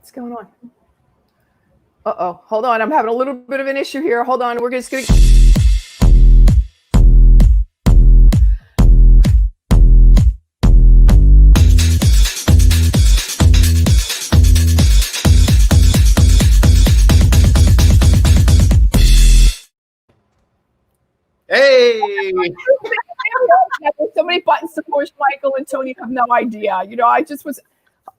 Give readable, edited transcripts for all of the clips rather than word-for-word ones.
What's going on? Uh-oh. Hold on. I'm having a little bit of an issue here. Hold on. We're just going to... Hey! There's so many buttons to push, Michael and Tony have no idea. I just was...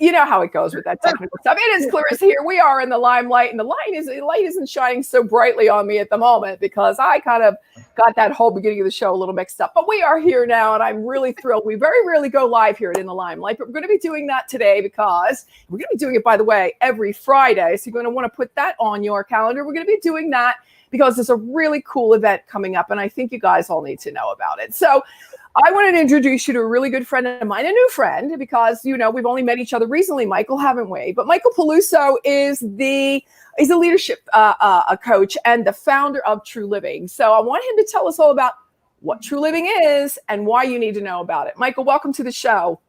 You know how it goes with that technical stuff. It is Clarissa here. We are in the limelight, and the light isn't shining so brightly on me at the moment because I kind of got that whole beginning of the show a little mixed up. But we are here now, and I'm really thrilled. We very rarely go live here at In the Limelight, but we're going to be doing that today because we're going to be doing it, by the way, every Friday. So you're going to want to put that on your calendar. We're going to be doing that because there's a really cool event coming up, and I think you guys all need to know about it. So I wanted to introduce you to a really good friend of mine, a new friend, because, we've only met each other recently, Michael, haven't we? But Michael Peluso is a leadership coach and the founder of True Living. So I want him to tell us all about what True Living is and why you need to know about it. Michael, welcome to the show.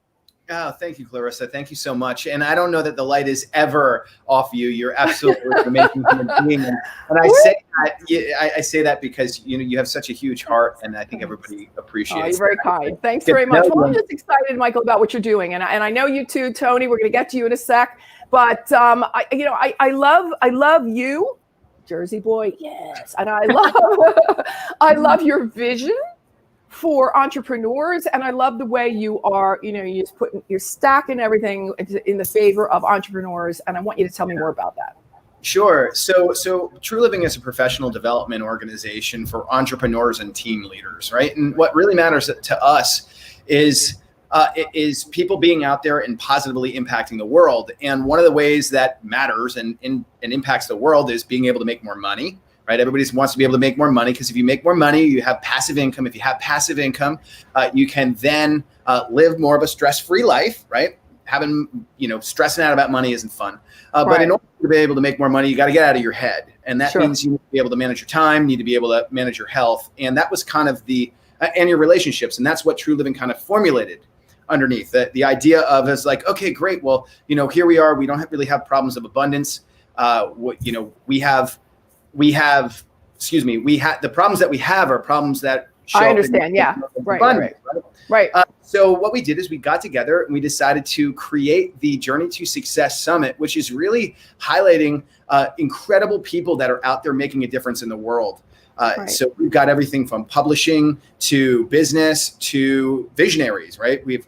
Oh, thank you, Clarissa. Thank you so much. And I don't know that the light is ever off you. You're absolutely an amazing human being. And I say that because you have such a huge heart, and I think everybody appreciates. You're very kind. Thanks very much. Well, I'm just excited, Michael, about what you're doing, and I know you too, Tony. We're going to get to you in a sec, but I love you, Jersey boy. Yes, and I love your vision for entrepreneurs, and I love the way you are, you're stacking everything in the favor of entrepreneurs, and I want you to tell me more about that. Sure. So True Living is a professional development organization for entrepreneurs and team leaders, right? And what really matters to us is people being out there and positively impacting the world. And one of the ways that matters and impacts the world is being able to make more money. Right? Everybody wants to be able to make more money because if you make more money, you have passive income. If you have passive income, you can then live more of a stress-free life, right? Stressing out about money isn't fun. But in order to be able to make more money, you got to get out of your head. And that means you need to be able to manage your time, need to be able to manage your health. And that was kind of and your relationships. And that's what True Living kind of formulated underneath. The idea of is like, okay, great. Well, here we are. We don't really have problems of abundance. The problems that we have are problems that show I understand. Yeah. Right. So what we did is we got together and we decided to create the Journey to Success Summit, which is really highlighting incredible people that are out there making a difference in the world. So we've got everything from publishing to business to visionaries, right? We've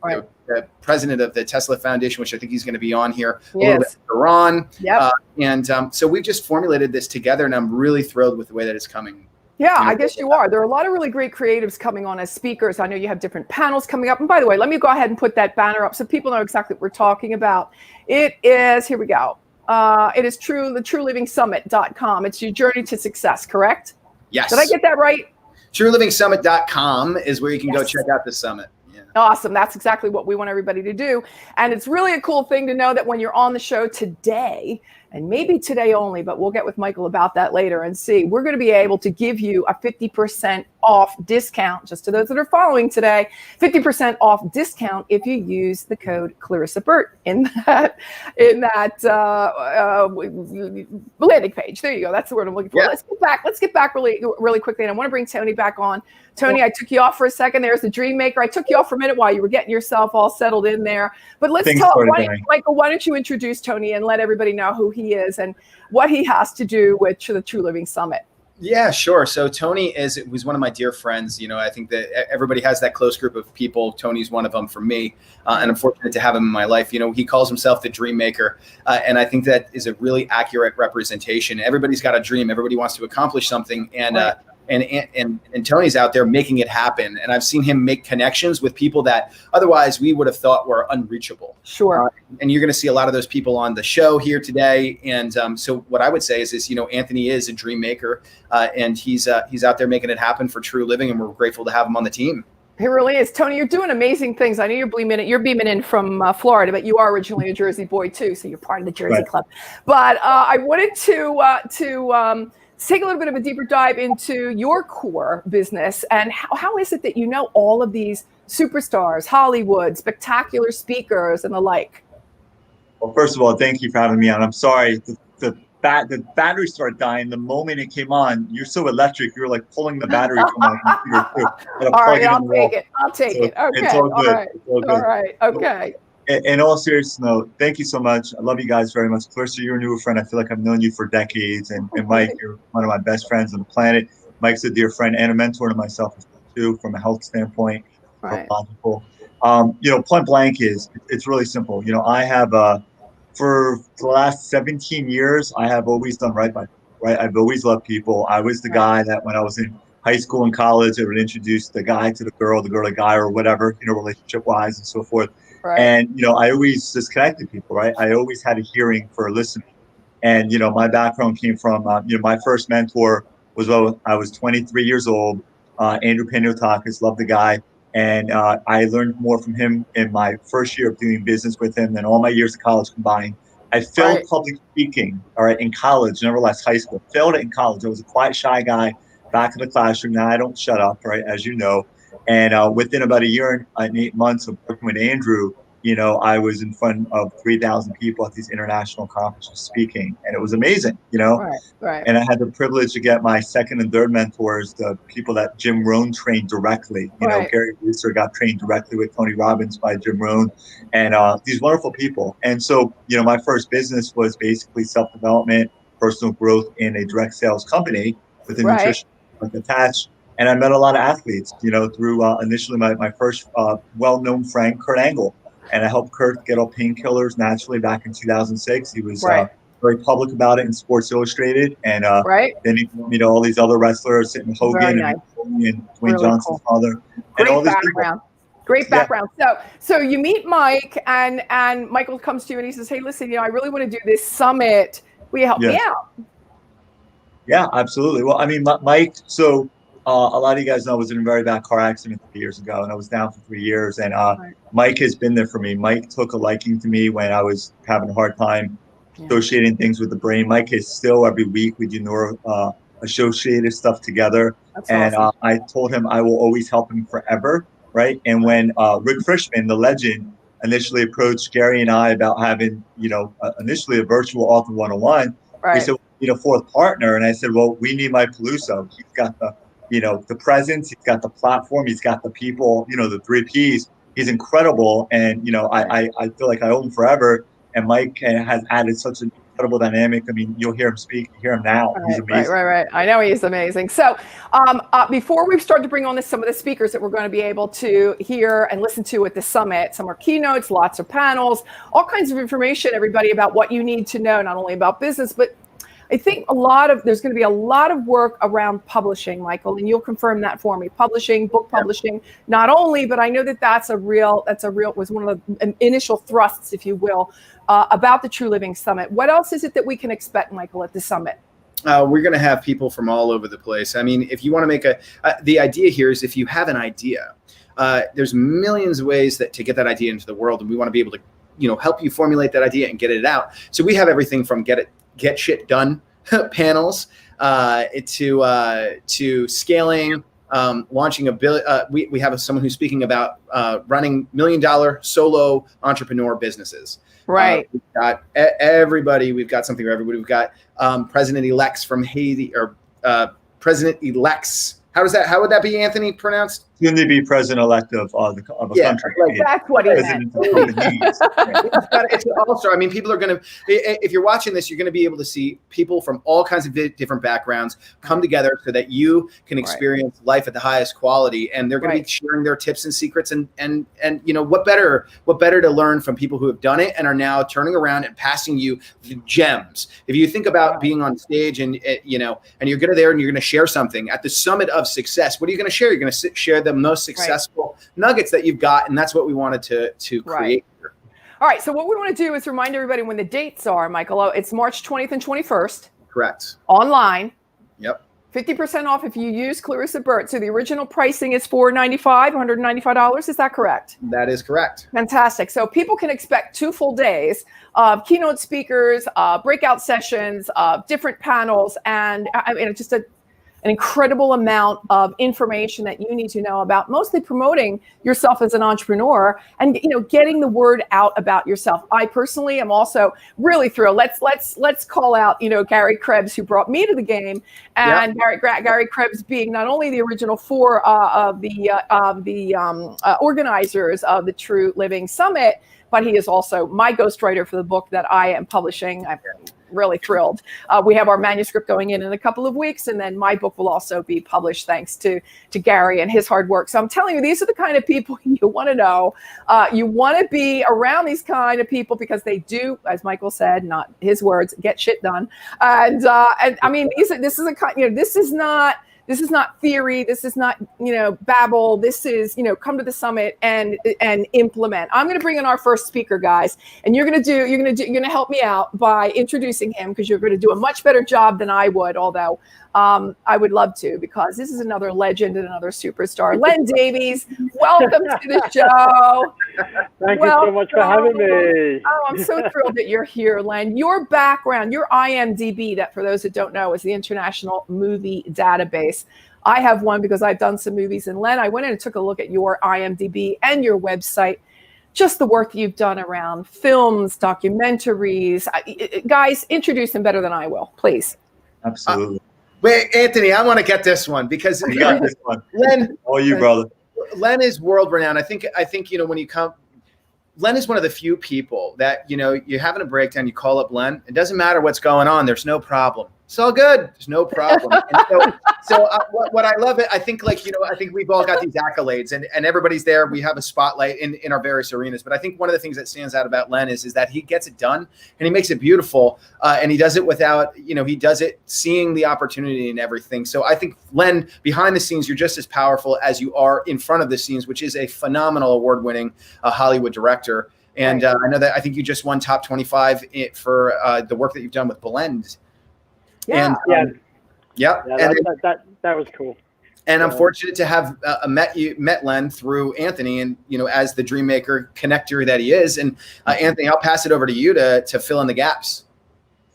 the president of the Tesla Foundation, which I think he's going to be on here a little bit later on. Yep. So we've just formulated this together, and I'm really thrilled with the way that it's coming. Yeah, I guess you are. There are a lot of really great creatives coming on as speakers. I know you have different panels coming up. And by the way, let me go ahead and put that banner up so people know exactly what we're talking about. It is, here we go. It is the truelivingsummit.com. It's your journey to success, correct? Yes. Did I get that right? Truelivingsummit.com is where you can go check out the summit. Yeah. Awesome. That's exactly what we want everybody to do. And it's really a cool thing to know that when you're on the show today, and maybe today only, but we'll get with Michael about that later and see, we're going to be able to give you a 50% off discount, just to those that are following today, 50% off discount if you use the code Clarissa Burt in that landing page. There you go. That's the word I'm looking for. Yeah. Let's get back really quickly. And I want to bring Tony back on. Tony, I took you off for a second. There's the Dream Maker. I took you off for a minute while you were getting yourself all settled in there. But let's Michael, why don't you introduce Tony and let everybody know who he is and what he has to do with the True Living Summit. Yeah, sure. So Tony was one of my dear friends. I think that everybody has that close group of people. Tony's one of them for me. And I'm fortunate to have him in my life. He calls himself the Dream Maker. And I think that is a really accurate representation. Everybody's got a dream. Everybody wants to accomplish something. And Tony's out there making it happen. And I've seen him make connections with people that otherwise we would have thought were unreachable. Sure. And you're going to see a lot of those people on the show here today. And so what I would say is Anthony is a dream maker, and he's out there making it happen for True Living, and we're grateful to have him on the team. It really is. Tony, you're doing amazing things. I know you're beaming in from Florida, but you are originally a Jersey boy too, so you're part of the Jersey Club. But I wanted to take a little bit of a deeper dive into your core business and how is it that you know all of these superstars, Hollywood, spectacular speakers, and the like? Well, first of all, thank you for having me on. I'm sorry. The battery started dying the moment it came on. You're so electric. You were like pulling the battery from my computer too. And All plug right, it in I'll the wall. take it. I'll take So it. Okay. it's all All good. right. It's all good. All right. Okay. In all seriousness, note, thank you so much. I love you guys very much. Clarissa, you're a newer friend. I feel like I've known you for decades. And Mike, you're one of my best friends on the planet. Mike's a dear friend and a mentor to myself too, from a health standpoint, Right. logical. Point blank is it's really simple. I have for the last 17 years, I have always done right by people, right. I've always loved people. I was the guy that when I was in high school and college, I would introduce the guy to the girl to the guy or whatever, relationship wise and so forth. Right. And, I always just connected people, right. I always had a hearing for listening. And, my background came from, my first mentor was when I was 23 years old, Andrew Paniotakis, loved the guy. And I learned more from him in my first year of doing business with him than all my years of college combined. I failed public speaking, all right, in college, nevertheless high school. Failed it in college. I was a quiet, shy guy back in the classroom. Now I don't shut up, right, as you know. And within about a year and 8 months of working with Andrew, I was in front of 3,000 people at these international conferences speaking, and it was amazing, Right. And I had the privilege to get my second and third mentors, the people that Jim Rohn trained directly. Gary Reeser got trained directly with Tony Robbins by Jim Rohn, and these wonderful people. And so, my first business was basically self-development, personal growth in a direct sales company with a nutrition attached. And I met a lot of athletes, through initially my first well-known friend, Kurt Angle. And I helped Kurt get off painkillers naturally back in 2006. He was very public about it in Sports Illustrated. And then he told me to all these other wrestlers, sitting Hogan and Dwayne really Johnson's father. Great and all these background. People. Great background. So you meet Mike, and Michael comes to you and he says, "Hey, listen, I really want to do this summit. Will you help me out?" Yeah, absolutely. Well, I mean, Mike, so a lot of you guys know I was in a very bad car accident 3 years ago, and I was down for 3 years. And Mike has been there for me. Mike took a liking to me when I was having a hard time associating things with the brain. Mike is still, every week we do neuro associated stuff together. That's and awesome. I told him I will always help him forever, right? And when Rick Frischman, the legend, initially approached Gary and I about having, initially a virtual author 101, we said, fourth partner. And I said, well, we need Mike Peluso. He's got the presence, he's got the platform, he's got the people, the 3 Ps. He's incredible. And, I feel like I owe him forever. And Mike has added such an incredible dynamic. I mean, you'll hear him speak, you hear him now. He's amazing. Right. I know he's amazing. So before we start to bring on some of the speakers that we're going to be able to hear and listen to at the summit, some are keynotes, lots of panels, all kinds of information, everybody, about what you need to know, not only about business, but I think there's going to be a lot of work around publishing, Michael, and you'll confirm that for me. Publishing, book publishing, not only, but I know that was one of the initial thrusts, if you will, about the True Living Summit. What else is it that we can expect, Michael, at the summit? We're going to have people from all over the place. I mean, if you want to make the idea here is if you have an idea, there's millions of ways to get that idea into the world, and we want to be able to, help you formulate that idea and get it out. So we have everything from get shit done panels to scaling, launching we have someone who's speaking about running $1 million solo entrepreneur businesses. Right. We've got everybody. We've got something for everybody. We've got president-elects from Haiti, or president-elects. How would that be, Anthony, pronounced? Soon to be president-elect of a country. Like that's what he meant. It's also, I mean, people are going to, if you're watching this, you're going to be able to see people from all kinds of different backgrounds come together so that you can experience life at the highest quality. And they're going to be sharing their tips and secrets. And what better to learn from people who have done it and are now turning around and passing you the gems. If you think about being on stage and you're going to there and you're going to share something at the summit of success, what are you going to share? You're going to share the most successful nuggets that you've got, and that's what we wanted to create here. All right, so what we want to do is remind everybody when the dates are, Michael. It's March 20th and 21st. Correct. Online. Yep. 50% off if you use Clarissa Burt. So the original pricing is $195. Is that correct? That is correct. Fantastic. So people can expect 2 full days of keynote speakers, breakout sessions, different panels, and I mean, it's just an incredible amount of information that you need to know about mostly promoting yourself as an entrepreneur and, you know, getting the word out about yourself. I personally am also really thrilled. Let's call out, you know, Gary Krebs, who brought me to the game, and Gary Krebs being not only the original four of the organizers of the True Living Summit, but he is also my ghostwriter for the book that I am publishing. I'm really thrilled. We have our manuscript going in a couple of weeks, and then my book will also be published thanks to Gary and his hard work. So I'm telling you, these are the kind of people you want to know. You want to be around these kind of people because they do, as Michael said, not his words, get shit done. And I mean, this is a kind, you know, this is not theory. This is not, you know, babble. This is, you know, come to the summit and implement. I'm going to bring in our first speaker, guys, and you're going to help me out by introducing him, because you're going to do a much better job than I would, although I would love to, because this is another legend and another superstar. Len Davies, welcome to the show. Thank you so much for having me. Oh, I'm so thrilled that you're here, Len. Your background, your IMDb, that for those that don't know is the International Movie Database. I have one because I've done some movies. And Len, I went in and took a look at your IMDb and your website, just the work that you've done around films, documentaries. Guys, introduce him better than I will, please. Absolutely. Wait, Anthony, I want to get this one because You got this one. Len, Oh, you brother. Len is world renowned. I think you know, when you come, Len is one of the few people that, you know, you're having a breakdown, you call up Len. It doesn't matter what's going on. There's no problem. It's all good. There's no problem. And what I love it, I think, like, you know, I think we've all got these accolades and everybody's there. We have a spotlight in our various arenas. But I think one of the things that stands out about Len is that he gets it done and he makes it beautiful. And he does it without, you know, he does it seeing the opportunity and everything. So I think, Len, behind the scenes, you're just as powerful as you are in front of the scenes, which is a phenomenal award-winning Hollywood director. And I know that I think you just won top 25 for the work that you've done with Blend. Yeah. And, That was cool. And I'm fortunate to have met Len through Anthony, and, you know, as the dream maker connector that he is. And Anthony, I'll pass it over to you to fill in the gaps.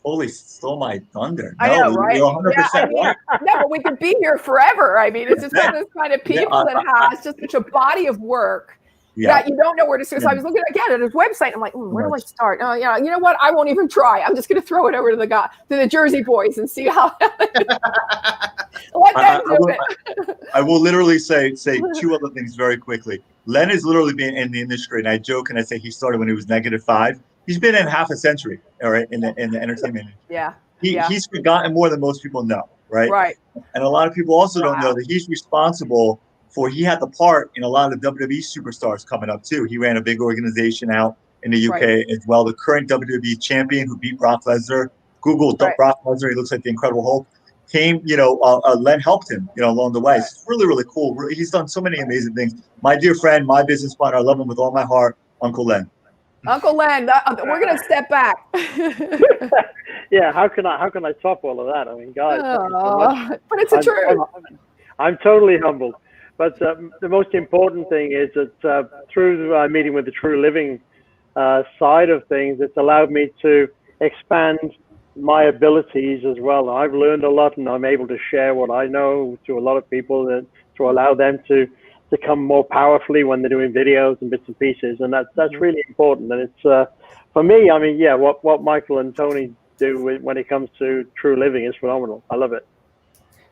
Holy, stole my thunder. I know, right? You're 100% right. No, but we could be here forever. I mean, it's just one of those kind of people that has just such a body of work that you don't know where to start. So I was looking again at his website. I'm like, where do I start? Oh, yeah. You know what? I won't even try. I'm just going to throw it over to the Jersey boys and see how. Let them do it. I will literally say two other things very quickly. Len has literally been in the industry, and I joke and I say he started when he was -5. He's been in half a century, all right, in the entertainment industry. He's forgotten more than most people know, right? Right. And a lot of people also don't know that he's responsible for, he had the part in a lot of the WWE superstars coming up too. He ran a big organization out in the UK as well. The current WWE champion who beat Brock Lesnar, Google Brock Lesnar, he looks like the Incredible Hulk. Came, you know, Len helped him, you know, along the way. It's really, really cool. He's done so many amazing things. My dear friend, my business partner, I love him with all my heart, Uncle Len. Uncle Len, we're gonna step back. Yeah, how can I top all of that? I mean, guys, but it's the truth. I'm totally humbled. But the most important thing is that through meeting with the True Living side of things, it's allowed me to expand my abilities as well. I've learned a lot, and I'm able to share what I know to a lot of people, to allow them to come more powerfully when they're doing videos and bits and pieces. And that's really important. And it's for me, I mean, what Michael and Tony do when it comes to True Living is phenomenal. I love it.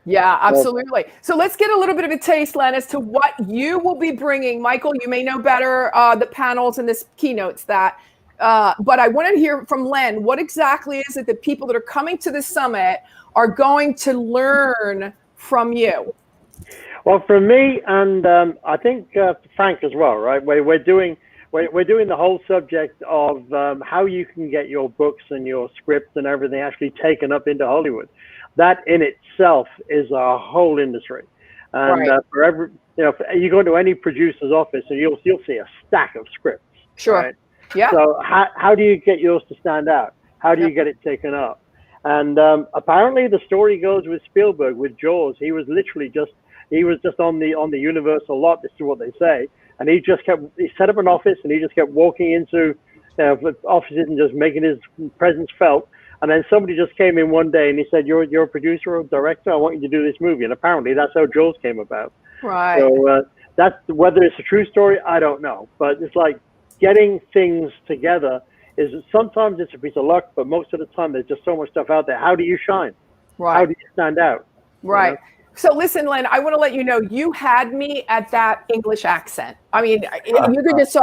Yeah, absolutely. So let's get a little bit of a taste, Len, as to what you will be bringing. Michael, you may know better the panels and this keynotes that, but I wanted to hear from Len. What exactly is it that people that are coming to the summit are going to learn from you? Well, from me, and I think Frank as well, right? We're doing the whole subject of how you can get your books and your scripts and everything actually taken up into Hollywood. That in itself is a whole industry, and for every, you know, you go into any producer's office and you'll see a stack of scripts. Sure. Right? Yeah. So how do you get yours to stand out? How do you get it taken up? And apparently the story goes with Spielberg with Jaws. He was just on the Universal lot. This is what they say, and he set up an office and he just kept walking into offices and just making his presence felt. And then somebody just came in one day and he said, you're a producer or director, I want you to do this movie. And apparently that's how Jules came about. Right. So that's, whether it's a true story, I don't know. But it's like getting things together is, sometimes it's a piece of luck, but most of the time there's just so much stuff out there. How do you shine? Right. How do you stand out? Right. You know? So listen, Len, I want to let you know, you had me at that English accent. I mean, you could just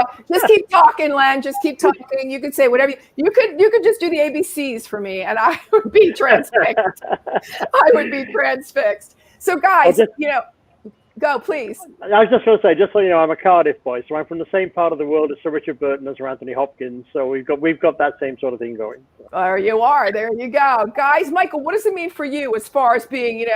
keep talking, Len. Just keep talking. You could say whatever you could just do the ABCs for me, and I would be transfixed. I would be transfixed. So, guys, go please. I was just going to say, just so you know, I'm a Cardiff boy, so I'm from the same part of the world as Sir Richard Burton and Sir Anthony Hopkins. So we've got that same sort of thing going. There you are. There you go, guys. Michael, what does it mean for you as far as being,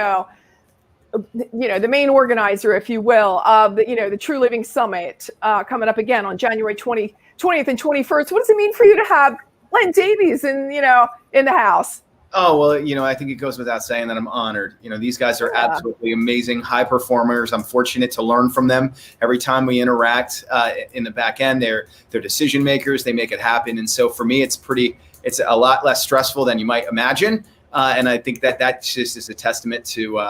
the main organizer, if you will, of the True Living Summit coming up again on January 20th and 21st? What does it mean for you to have Len Davies in the house? Oh, well, I think it goes without saying that I'm honored. These guys are absolutely amazing, high performers. I'm fortunate to learn from them every time we interact in the back end. They're decision makers. They make it happen. And so for me, it's a lot less stressful than you might imagine. And I think that just is a testament to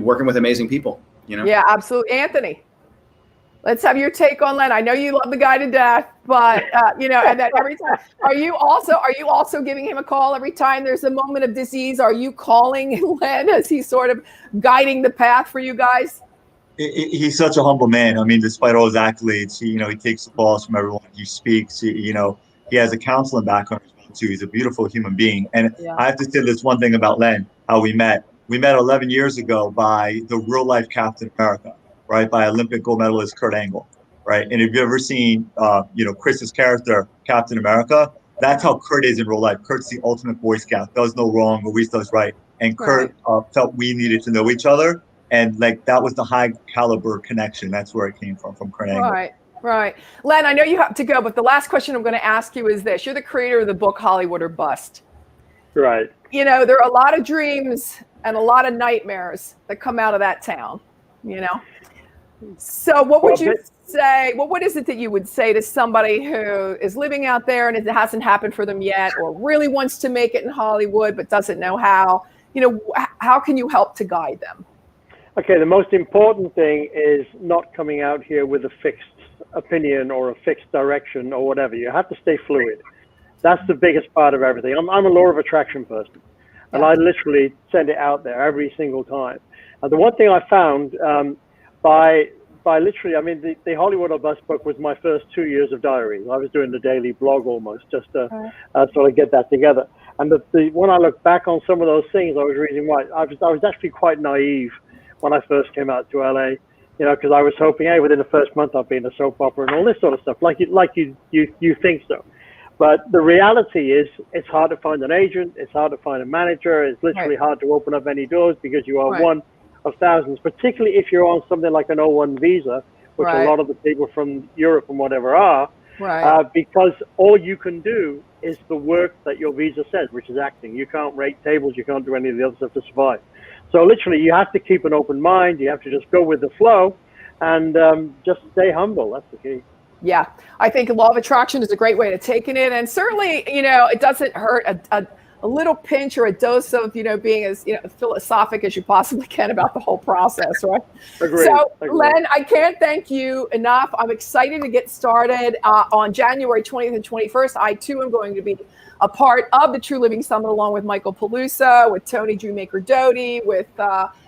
working with amazing people, Yeah, absolutely. Anthony, let's have your take on Len. I know you love the guy to death, but and that every time, are you also giving him a call every time there's a moment of disease? Are you calling Len as he's sort of guiding the path for you guys? He's such a humble man. I mean, despite all his accolades, he takes the calls from everyone. He speaks. He has a counseling background as well too. He's a beautiful human being. And I have to say this one thing about Len, how we met. We met 11 years ago by the real life Captain America, right? By Olympic gold medalist Kurt Angle, right? And if you've ever seen, Chris's character, Captain America, that's how Kurt is in real life. Kurt's the ultimate Boy Scout, does no wrong, always does right. And Kurt felt we needed to know each other. And that was the high caliber connection. That's where it came from Kurt Angle. Right. Len, I know you have to go, but the last question I'm going to ask you is this. You're the creator of the book, Hollywood or Bust. Right. There are a lot of dreams and a lot of nightmares that come out of that town, So what would you say, what is it that you would say to somebody who is living out there and it hasn't happened for them yet, or really wants to make it in Hollywood but doesn't know how? How can you help to guide them? Okay, the most important thing is not coming out here with a fixed opinion or a fixed direction or whatever. You have to stay fluid. That's the biggest part of everything. I'm a law of attraction person. And I literally send it out there every single time. And the one thing I found by literally, I mean, the Hollywood or Bust book was my first 2 years of diary. I was doing the daily blog almost just to sort of get that together. And when I look back on some of those things, I was reading I was actually quite naive when I first came out to LA, because I was hoping, hey, within the first month I'll be in a soap opera and all this sort of stuff, like you think so. But the reality is, it's hard to find an agent. It's hard to find a manager. It's literally hard to open up any doors because you are one of thousands, particularly if you're on something like an O1 visa, which a lot of the people from Europe and whatever are, because all you can do is the work that your visa says, which is acting. You can't rate tables. You can't do any of the other stuff to survive. So literally, you have to keep an open mind. You have to just go with the flow and just stay humble. That's the key. Yeah, I think law of attraction is a great way to take it. And certainly, it doesn't hurt a little pinch or a dose of, being as, philosophic as you possibly can about the whole process, right? Agreed. So, Agreed. Len, I can't thank you enough. I'm excited to get started on January 20th and 21st. I, too, am going to be a part of the True Living Summit along with Michael Peluso, with Tony Drewmaker-Doty, with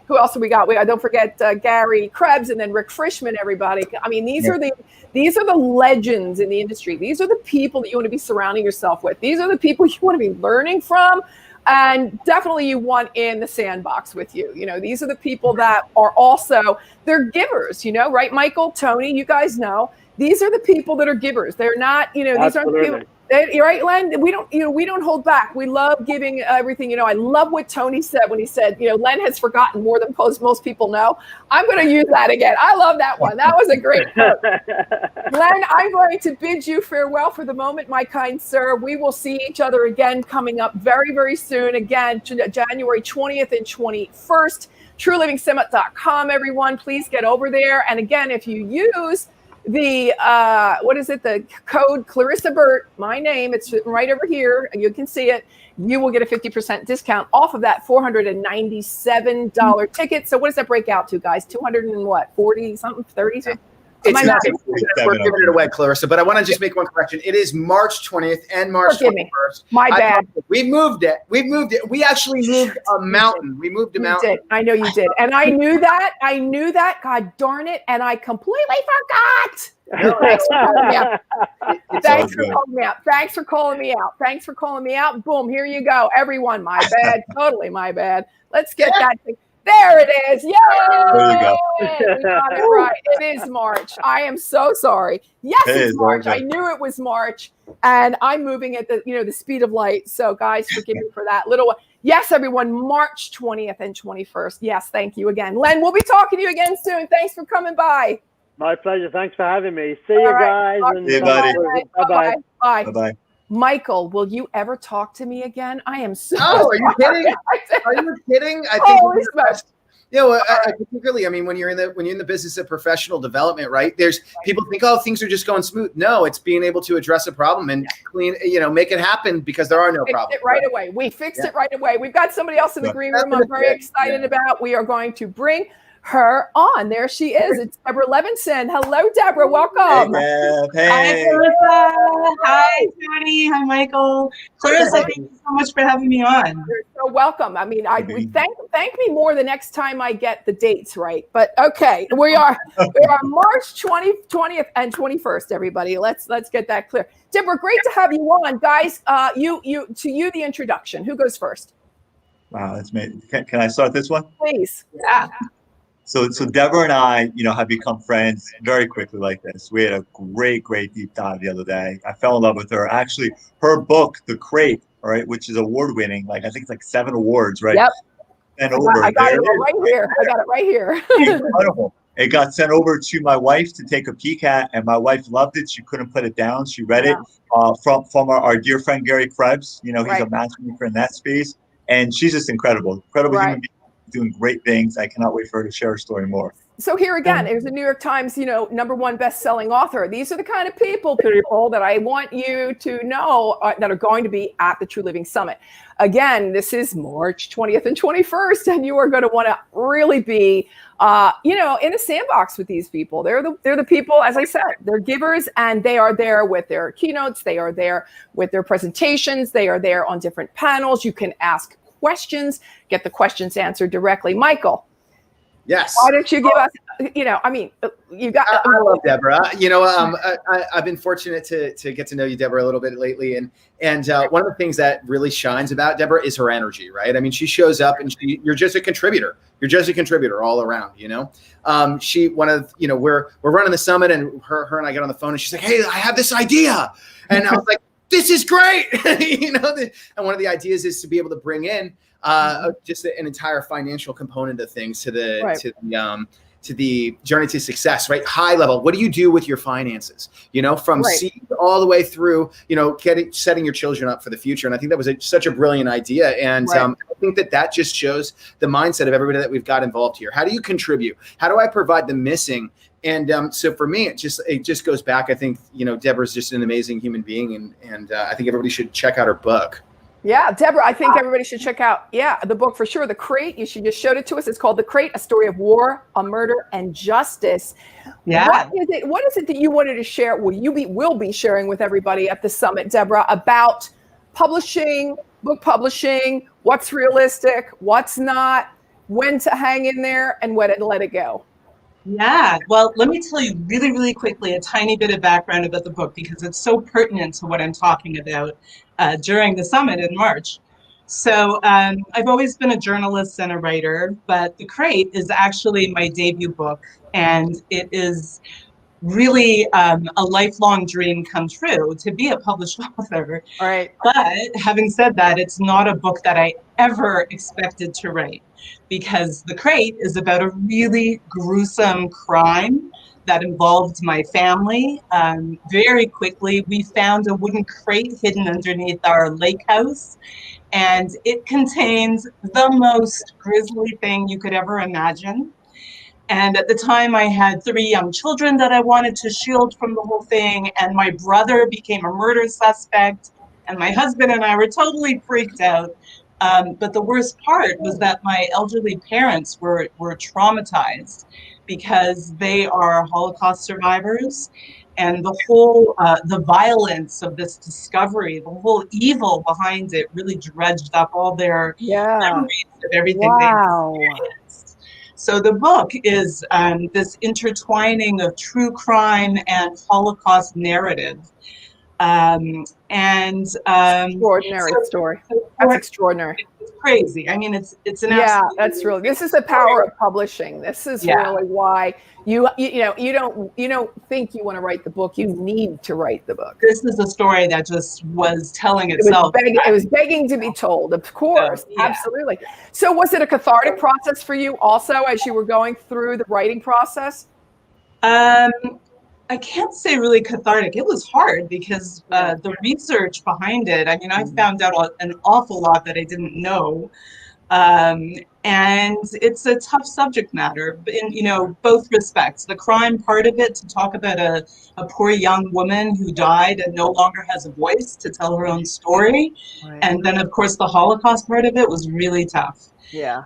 who else have we got? Don't forget Gary Krebs and then Rick Frischman, everybody. I mean, these are the legends in the industry. These are the people that you want to be surrounding yourself with. These are the people you want to be learning from. And definitely you want in the sandbox with you. These are the people that are also, they're givers, right? Michael, Tony, you guys know, these are the people that are givers. They're not, these aren't people. You're right, Len. We don't hold back. We love giving everything. I love what Tony said when he said, Len has forgotten more than most people know. I'm going to use that again. I love that one. That was a great quote. Len, I'm going to bid you farewell for the moment, my kind sir. We will see each other again coming up very, very soon. Again, January 20th and 21st. TrueLivingSummit.com, everyone. Please get over there. And again, if you use the what is it? The code Clarissa Burt, my name. It's right over here, and you can see it. You will get a 50% discount off of that $497 ticket. So what does that break out to, guys? 200 and what? 40 something, 30 something? It's not, we're giving it away, Clarissa, but I want to just make one correction. It is March 20th and March 21st. My bad. We moved it. We actually moved a mountain. We moved a mountain. You did. I know you did. And I knew that. God darn it. And I completely forgot. No, thanks for calling me out. Thanks for calling me out. Boom. Here you go. Everyone. My bad. Totally my bad. Let's get that thing. There it is. Yay! There you go. We got it right. It is March. I am so sorry. Yes, it's March. I knew it was March, and I'm moving at the speed of light. So, guys, forgive me for that little one. Yes, everyone. March 20th and 21st. Yes, thank you again, Len. We'll be talking to you again soon. Thanks for coming by. My pleasure. Thanks for having me. See you guys. See you, buddy. Bye-bye. Bye. Bye-bye. Michael, will you ever talk to me again? I am so. Oh, are you kidding? Are you kidding? I think particularly, I mean, when you're in the business of professional development, right? There's people think, oh, things are just going smooth. No, it's being able to address a problem and make it happen because there are no problems. It right away. We fixed it right away. We've got somebody else in the green room. I'm very excited about. We are going to bring her on. There she is. It's Deborah Levinson. Hello, Deborah. Welcome. Hey, Hi, Clarissa. Hi, Tony. Hi, Michael. Clarissa, thank you so much for having me on. You're so welcome. I mean, thank me more the next time I get the dates right. But okay, we are March 20th and 21st. Everybody, let's get that clear. Deborah, great to have you on, guys. The introduction. Who goes first? Wow, that's amazing. Can I start this one? Please. Yeah. So Deborah and I, have become friends very quickly like this. We had a great deep dive the other day. I fell in love with her. Actually, her book, The Crate, all right, which is award-winning, I think it's like 7 awards, right? Yep. And over. I got it right here. Incredible. It got sent over to my wife to take a peek at, and my wife loved it. She couldn't put it down. She read it from our dear friend Gary Krebs. He's a matchmaker in that space, and she's just incredible human being, doing great things. I cannot wait for her to share her story more. So here again, there's a New York Times, #1 best-selling author. These are the kind of people that I want you to know that are going to be at the True Living Summit. Again, this is March 20th and 21st, and you are going to want to really be, in a sandbox with these people. They're the people, as I said, they're givers, and they are there with their keynotes. They are there with their presentations. They are there on different panels. You can ask questions, get the questions answered directly. Michael. Yes. Why don't you give us, you got. I love Deborah. I've been fortunate to get to know you, Deborah, a little bit lately. And one of the things that really shines about Deborah is her energy, right? I mean, she shows up and you're just a contributor. You're just a contributor all around, we're running the summit and her and I get on the phone and she's like, hey, I have this idea. And I was like, this is great. And one of the ideas is to be able to bring in just an entire financial component of things to the journey to success, right? High level. What do you do with your finances? From seed all the way through, setting your children up for the future. And I think that was such a brilliant idea. And I think that just shows the mindset of everybody that we've got involved here. How do you contribute? How do I provide the missing? And so for me, it just goes back. I think, Deborah's just an amazing human being. And I think everybody should check out her book. Yeah, Deborah, I think everybody should check out, the book for sure. The Crate, you should just showed it to us. It's called The Crate, A Story of War, a Murder, and Justice. Yeah. What is it that you wanted to share? Will be sharing with everybody at the summit, Deborah, about publishing, book publishing, what's realistic, what's not, when to hang in there, and when to let it go. Yeah, well, let me tell you really, really quickly a tiny bit of background about the book because it's so pertinent to what I'm talking about during the summit in March. So I've always been a journalist and a writer, but The Crate is actually my debut book, and it is really a lifelong dream come true to be a published author. All right. But having said that, it's not a book that I ever expected to write, because The Crate is about a really gruesome crime that involved my family. Very quickly, we found a wooden crate hidden underneath our lake house, and it contains the most grisly thing you could ever imagine. And at the time, I had 3 young children that I wanted to shield from the whole thing. And my brother became a murder suspect. And my husband and I were totally freaked out. But the worst part was that my elderly parents were traumatized because they are Holocaust survivors. And the violence of this discovery, the whole evil behind it really dredged up all their memories of everything they experienced. So the book is this intertwining of true crime and Holocaust narrative. Extraordinary story. That's extraordinary. It's crazy. I mean, it's an that's really. This is the power of publishing. This is really why you don't think you want to write the book. You need to write the book. This is a story that just was telling itself. It was begging to be told. Of course, absolutely. So, was it a cathartic process for you also as you were going through the writing process? I can't say really cathartic. It was hard because the research behind it, I mean, I found out an awful lot that I didn't know. And it's a tough subject matter in, both respects. The crime part of it, to talk about a poor young woman who died and no longer has a voice to tell her own story. Right. And then, of course, the Holocaust part of it was really tough. Yeah.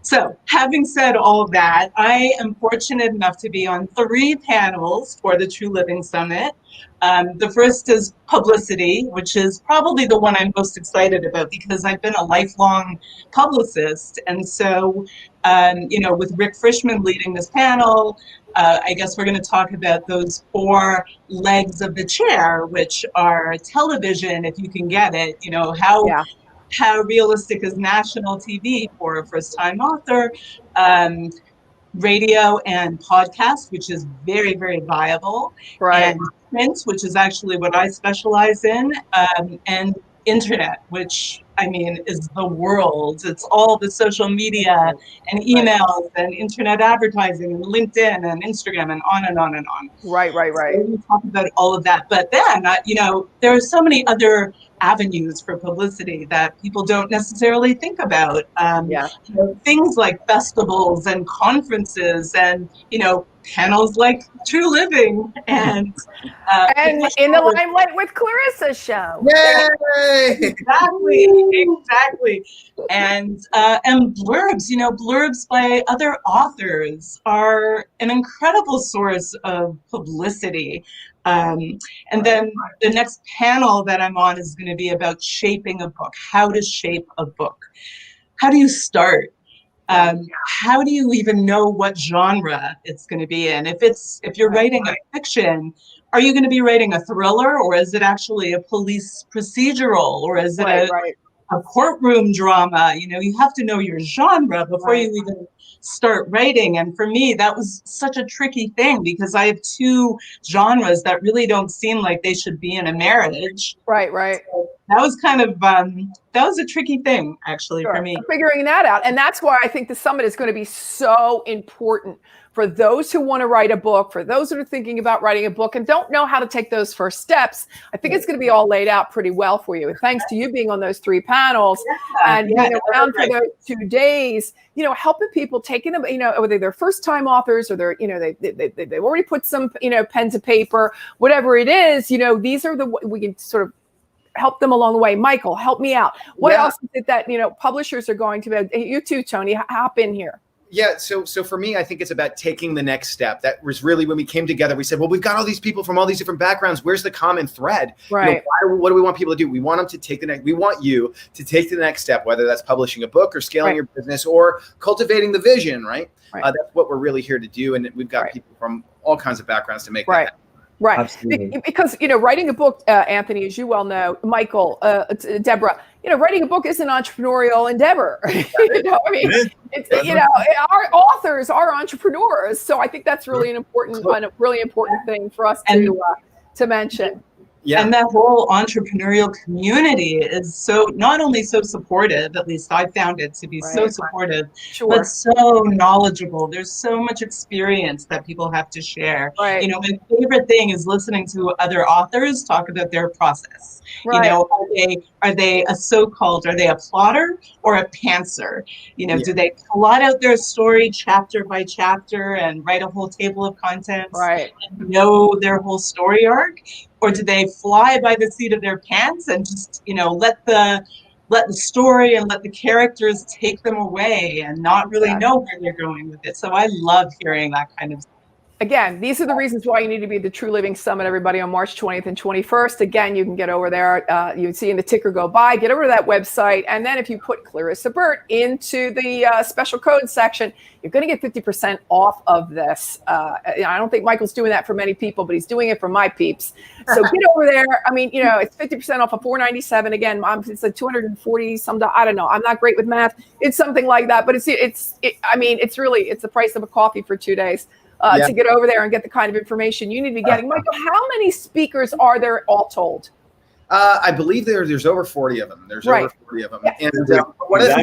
So having said all of that, I am fortunate enough to be on 3 panels for the True Living Summit. The first is publicity, which is probably the one I'm most excited about because I've been a lifelong publicist. And so, with Rick Frischman leading this panel, I guess we're going to talk about those 4 legs of the chair, which are television, if you can get it, how realistic is national TV for a first-time author, radio and podcast, which is very, very viable, and print, which is actually what I specialize in, and internet, which, I mean, is the world. It's all the social media and emails and internet advertising and LinkedIn and Instagram and on and on and on. Right. So we talk about all of that. But then, there are so many other avenues for publicity that people don't necessarily think about. Things like festivals and conferences and, panels like True Living and in the Limelight with Clarissa show. Yay! Exactly. And blurbs, blurbs by other authors are an incredible source of publicity. And then the next panel that I'm on is going to be about shaping a book, how to shape a book. How do you start? How do you even know what genre it's going to be in? If you're writing a fiction, are you going to be writing a thriller, or is it actually a police procedural, or is it a courtroom drama? You have to know your genre before you even start writing. And for me, that was such a tricky thing because I have 2 genres that really don't seem like they should be in a marriage. Right. So that was kind of, that was a tricky thing, actually, for me. Figuring that out. And that's why I think the summit is going to be so important for those who want to write a book, for those that are thinking about writing a book and don't know how to take those first steps. I think it's going to be all laid out pretty well for you. Thanks to you being on those 3 panels and being around for those 2 days, helping people, taking them, whether they're first-time authors or they're, they've already put some, pen to paper, whatever it is, these are we can sort of help them along the way. Michael, help me out. What else is it that, publishers are going to be? You too, Tony, hop in here. Yeah. So for me, I think it's about taking the next step. That was really when we came together, we said, well, we've got all these people from all these different backgrounds. Where's the common thread? Right. What do we want people to do? We want them to take we want you to take the next step, whether that's publishing a book or scaling your business or cultivating the vision, right? That's what we're really here to do. And we've got people from all kinds of backgrounds to make that happen. Right. Absolutely. Because, writing a book, Anthony, as you well know, Michael, Deborah, writing a book is an entrepreneurial endeavor. Our authors are entrepreneurs. So I think that's really an important thing for us to mention. Yeah. And that whole entrepreneurial community is so not only so supportive, at least I found it to be so supportive, but so knowledgeable. There's so much experience that people have to share. Right. You know, my favorite thing is listening to other authors talk about their process. You know, are they a plotter or a pantser? You know, do they plot out their story chapter by chapter and write a whole table of contents and know their whole story arc? Or do they fly by the seat of their pants and just, you know, let the story and let the characters take them away and not really know where they're going with it? So I love hearing that kind of stuff. Again, these are the reasons why you need to be at the True Living Summit, everybody, on March 20th and 21st. Again, you can get over there. You can see in the ticker go by, get over to that website. And then if you put Clarissa Burt into the special code section, you're going to get 50% off of this. I don't think Michael's doing that for many people, but he's doing it for my peeps. So get over there. I mean, you know, it's 50% off of $497. Again, it's like 240 some. I don't know. I'm not great with math. It's something like that. But it's the price of a coffee for 2 days. To get over there and get the kind of information you need to be getting. Michael, how many speakers are there all told? I believe there's over 40 of them. There's over 40 of them. Yeah. And what is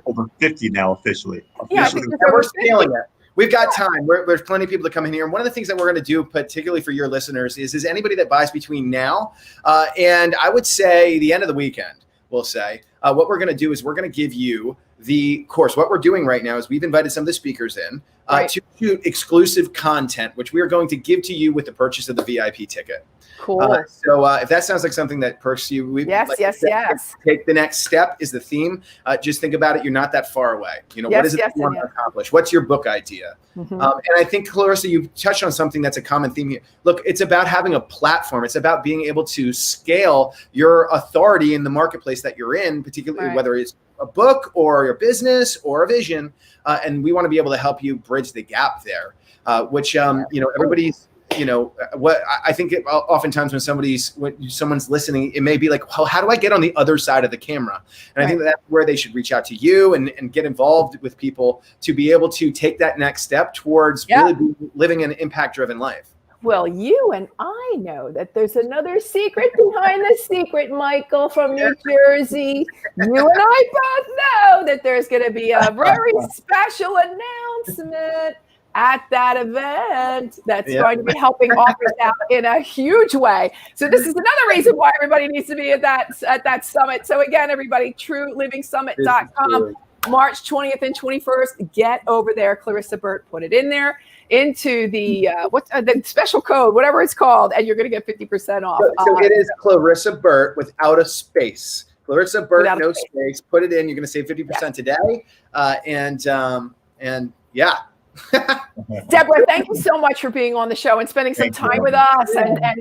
over 50 now officially. Yeah, I think we're scaling it. We've got time. There's plenty of people to come in here. And one of the things that we're going to do, particularly for your listeners, is anybody that buys between now and I would say the end of the weekend, we'll say, what we're going to do is we're going to give you the course. What we're doing right now is we've invited some of the speakers in to shoot exclusive content, which we are going to give to you with the purchase of the VIP ticket. Cool. So if that sounds like something that perks you, yes. Take the next step is the theme. Just think about it. You're not that far away. You know, what is it that you want to accomplish? What's your book idea? And I think, Clarissa, you touched on something that's a common theme here. Look, it's about having a platform. It's about being able to scale your authority in the marketplace that you're in, particularly whether it's a book or your business or a vision. And we want to be able to help you bridge the gap there, which, everybody's, what I think oftentimes when someone's listening, it may be like, well, how do I get on the other side of the camera? And I think that's where they should reach out to you and get involved with people to be able to take that next step towards really living an impact-driven life. Well, you and I know that there's another secret behind the secret, Michael, from New Jersey. You and I both know that there's going to be a very special announcement at that event that's going to be helping authors out in a huge way. So this is another reason why everybody needs to be at that summit. So again, everybody, truelivingsummit.com, March 20th and 21st. Get over there. Clarissa Burt put it in there into the the special code, whatever it's called, and you're going to get 50% off. So it is Clarissa Burt without a space. Clarissa Burt, no space. Put it in. You're going to save 50% today. And yeah. Deborah, thank you so much for being on the show and spending some time with us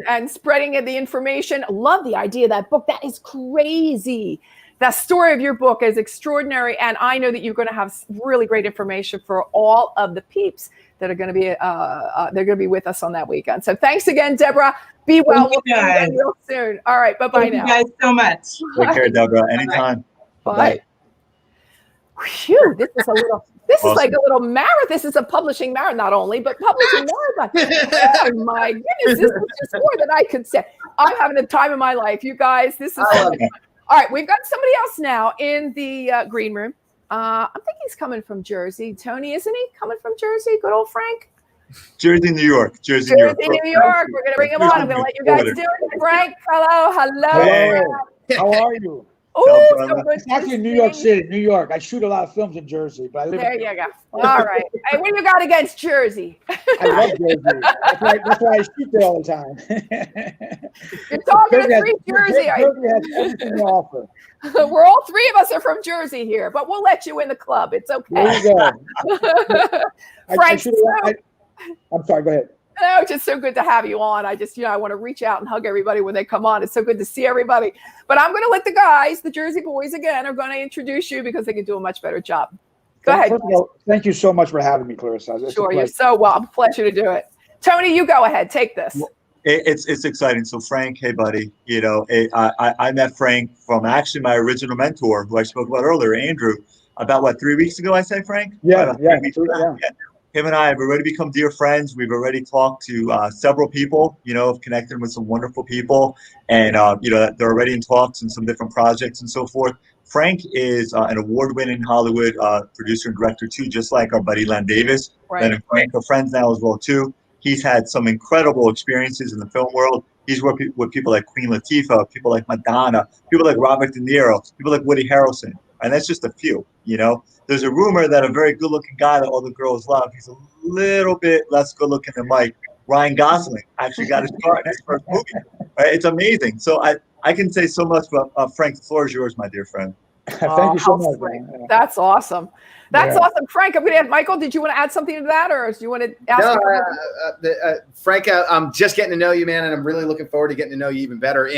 and spreading the information. Love the idea of that book. That is crazy. The story of your book is extraordinary, and I know that you're going to have really great information for all of the peeps that are going to be they're going to be with us on that weekend. So thanks again, Deborah. Be well. We'll see you real soon. All right, bye now. Thank you guys so much. Take care, Deborah. Anytime. Bye. Phew, this is like a little marathon. This is a publishing marathon, not only, but publishing marathon. Oh my goodness, this is just more than I could say. I'm having the time of my life, you guys. This is so much fun. All right, we've got somebody else now in the green room. I think he's coming from Jersey. Tony, isn't he coming from Jersey? Good old Frank. Jersey, New York. New York. We're going to bring him on. I'm going to let you guys do it. Frank, hello. Hey, how are you? Oh, so good. It's actually New York City, New York. I shoot a lot of films in Jersey, but I live there. You go. All right. Hey, what do you got against Jersey? I love Jersey. That's why I shoot there all the time. You're talking to three Jersey. Jersey has everything to offer. We're all three of us are from Jersey here, but we'll let you in the club. It's okay. There you go. Frank, I'm sorry. Go ahead. No, it's just so good to have you on. I just, I want to reach out and hug everybody when they come on. It's so good to see everybody. But I'm going to let the guys, the Jersey boys again, are going to introduce you because they can do a much better job. Go ahead. First of all, thank you so much for having me, Clarissa. Sure, you're so welcome. Pleasure to do it. Tony, you go ahead. Take this. It's exciting. So Frank, hey buddy, I met Frank from actually my original mentor, who I spoke about earlier, Andrew, about 3 weeks ago. I say, Frank. Yeah. him and I have already become dear friends. We've already talked to several people, connected with some wonderful people, and they're already in talks and some different projects and so forth. Frank is an award-winning Hollywood producer and director too, just like our buddy Len Davis. Right. Len and Frank are friends now as well too. He's had some incredible experiences in the film world. He's worked with people like Queen Latifah, people like Madonna, people like Robert De Niro, people like Woody Harrelson, and that's just a few. There's a rumor that a very good-looking guy that all the girls love, he's a little bit less good-looking than Mike. Ryan Gosling actually got his start in his first movie. Right? It's amazing. So I can say so much, but Frank, the floor is yours, my dear friend. Thank you so much. Man. That's awesome. That's awesome. Frank, I'm going to add, Michael, did you want to add something to that, or do you want to ask? No, Frank, I'm just getting to know you, man, and I'm really looking forward to getting to know you even better.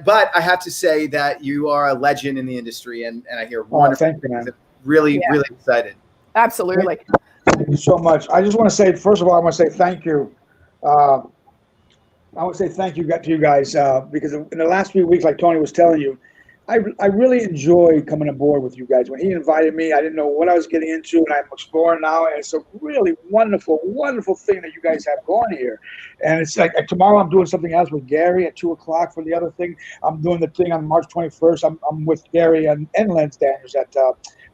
But I have to say that you are a legend in the industry, and I hear wonderful thank you, man. Really excited. Absolutely. Thank you so much. I just want to say, first of all, I want to say thank you. I want to say thank you to you guys because in the last few weeks, like Tony was telling you, I really enjoy coming aboard with you guys. When he invited me, I didn't know what I was getting into, and I'm exploring now. And it's a really wonderful, wonderful thing that you guys have going here. And it's like tomorrow I'm doing something else with Gary at 2:00 for the other thing. I'm doing the thing on March 21st. I'm with Gary and Lance Daniels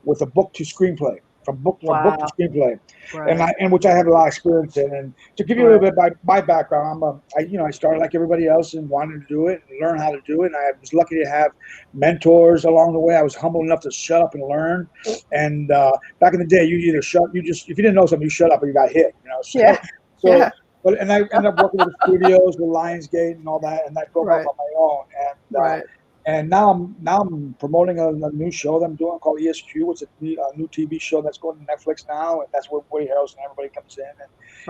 with a book to screenplay. From book to screenplay, right. and which I have a lot of experience in. And to give you a little bit of my background, I started like everybody else and wanted to do it and learn how to do it. And I was lucky to have mentors along the way. I was humble enough to shut up and learn. And back in the day, if you didn't know something, you shut up or you got hit. But and I ended up working with the studios, with Lionsgate, and all that, and that broke up on my own. And And now I'm promoting a new show that I'm doing called ESQ. It's a new TV show that's going to Netflix now, and that's where Woody Harrelson and everybody comes in.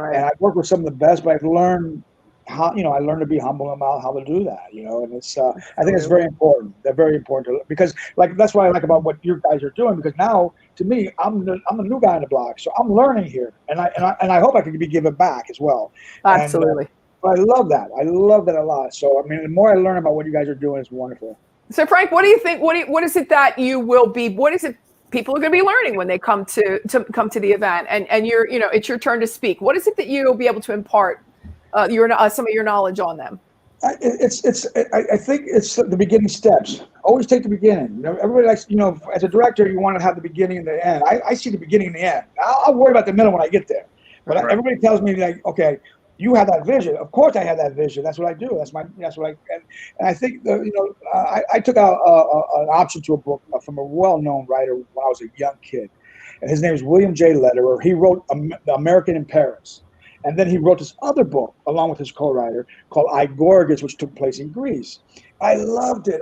And I work with some of the best, but I've learned how I learned to be humble about how to do that. And it's I think it's very important. They're very important because that's what I like about what you guys are doing, because now to me I'm a new guy on the block, so I'm learning here, and I hope I can be given back as well. Absolutely. But I love that. I love that a lot. So, I mean, the more I learn about what you guys are doing, it's wonderful. So, Frank, what do you think? What is it that you will be? What is it people are going to be learning when they come to the event? And it's your turn to speak. What is it that you'll be able to impart some of your knowledge on them? I think it's the beginning steps. Always take the beginning. Everybody likes, as a director, you want to have the beginning and the end. I see the beginning and the end. I'll worry about the middle when I get there. But everybody tells me okay, you have that vision. Of course, I have that vision. That's what I do. That's what I. And I think I took out an option to a book from a well-known writer when I was a young kid, and his name is William J. Lederer. He wrote The American in Paris, and then he wrote this other book along with his co-writer called I, Gorgas, which took place in Greece. I loved it.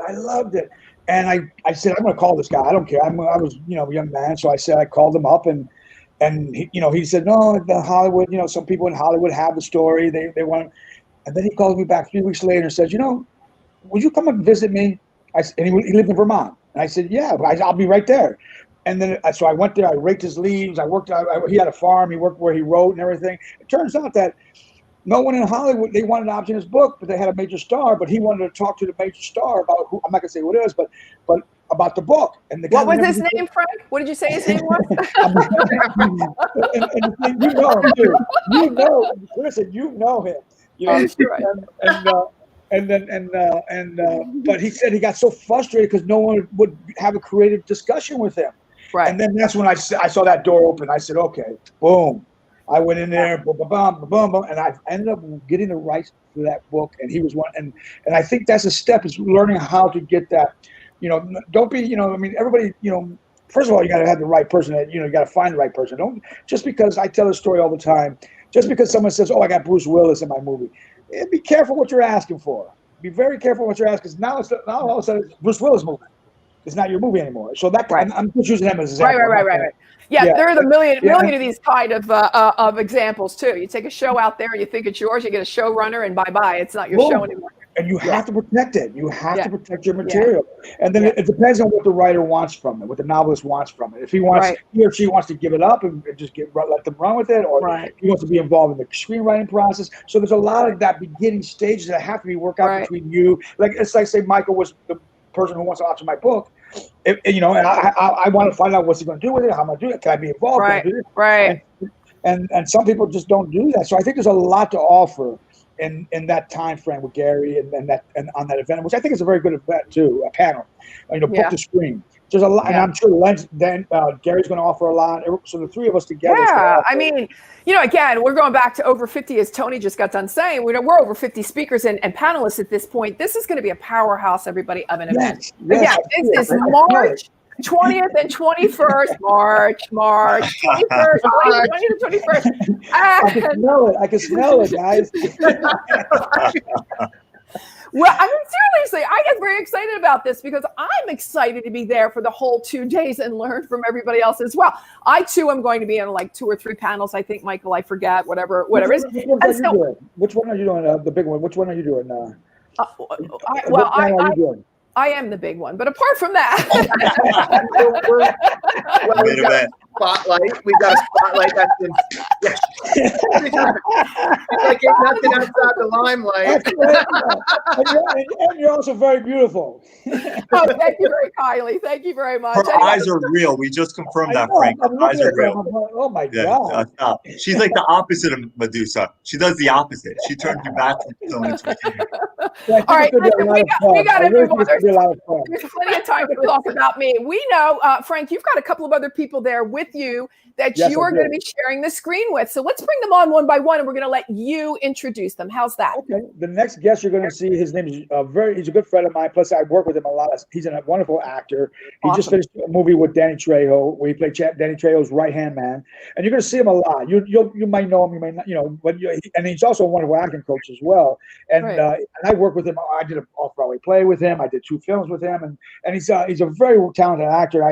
And I said, I'm going to call this guy. I don't care. I was a young man, so I called him up and he said, no, the Hollywood, some people in Hollywood have the story. They want, and then he called me back 3 weeks later and said, would you come and visit me? And he lived in Vermont. And I said, yeah, but I'll be right there. And then, so I went there, I raked his leaves. I worked, he had a farm. He worked where he wrote and everything. It turns out that no one in Hollywood, they wanted to opt in his book, but they had a major star, but he wanted to talk to the major star about who, I'm not gonna say who it is, but about the book. And the guy what was his name, Frank? What did you say his name was? and you know him too. Listen, you know him. But he said he got so frustrated because no one would have a creative discussion with him. Right. And then that's when I saw that door open. I said, okay, boom. I went in there, boom, boom, boom, boom, and I ended up getting the rights for that book. And he was one, and I think that's a step, is learning how to get that. Don't be, everybody, first of all, you got to have the right person. You got to find the right person. Don't, just because I tell a story all the time, just because someone says, oh, I got Bruce Willis in my movie, be careful what you're asking for. Be very careful what you're asking, because now all of a sudden it's Bruce Willis movie. It's not your movie anymore. So that I'm just using them as an example. Right. Yeah, there are the million of these kind of examples too. You take a show out there, you think it's yours, you get a showrunner, and bye-bye. It's not your show anymore. And you have to protect it. You have to protect your material. And then it depends on what the writer wants from it, what the novelist wants from it. If he wants, he or she wants to give it up and just let them run with it, or he wants to be involved in the screenwriting process. So there's a lot of that beginning stages that have to be worked out between you. Like it's like, say Michael was the person who wants to author my book. And I want to find out what's he going to do with it. How am I going to do it? Can I be involved? Right. and some people just don't do that. So I think there's a lot to offer in that time frame with Gary and on that event, which I think is a very good event too, a panel, book to screen. There's a lot, and I'm sure Gary's going to offer a lot. So the three of us together. Yeah, I mean, again, we're going back to over 50, as Tony just got done saying. We're over 50 speakers and panelists at this point. This is going to be a powerhouse, everybody, of an event. Yes, this is March 20th and 21st. March 21st, 20th and 21st. I can smell it, guys. Well, I mean, seriously, I get very excited about this because I'm excited to be there for the whole 2 days and learn from everybody else as well. I too am going to be in like 2 or 3 panels. I think, Michael, I forget, whatever it is. Which one are you doing? The big one. Which one are you doing? I am the big one, but apart from that, we got a spotlight. We got a spotlight that's been. It's like ain't nothing outside the limelight. And you're also very beautiful. Oh, thank you very kindly. Thank you very much. Her eyes are real. We just confirmed that, Frank. Her eyes are real. Oh my God. She's like the opposite of Medusa. She does the opposite. She turns you back from someone. All right, we got to move on. There's plenty of time to talk about me. We know, Frank, you've got a couple of other people there with you that you are going to be sharing the screen with. So let's bring them on one by one, and we're going to let you introduce them. How's that? Okay. The next guest you're going to see, his name is he's a good friend of mine. Plus, I work with him a lot. He's a wonderful actor. He just finished a movie with Danny Trejo, where he played Danny Trejo's right-hand man. And you're going to see him a lot. You might know him, you might not, but and he's also a wonderful acting coach as well. And and I work with him. I did an off-Broadway play with him. I did 2 films with him, and he's a very talented actor.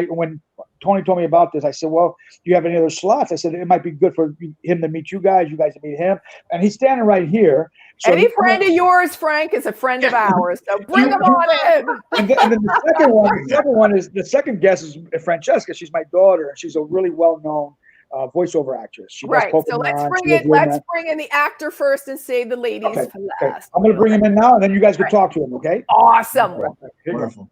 When Tony told me about this, I said, well, do you have any other slots? I said, it might be good for him to meet you guys to meet him. And he's standing right here. So any friend of yours, Frank, is a friend of ours. So bring him on in. And then the second guest is Francesca. She's my daughter, and she's a really well-known voiceover actress. So let's bring in the actor first and save the ladies for last. I'm going to bring him in now, and then you guys can talk to him, okay? Awesome. Wonderful.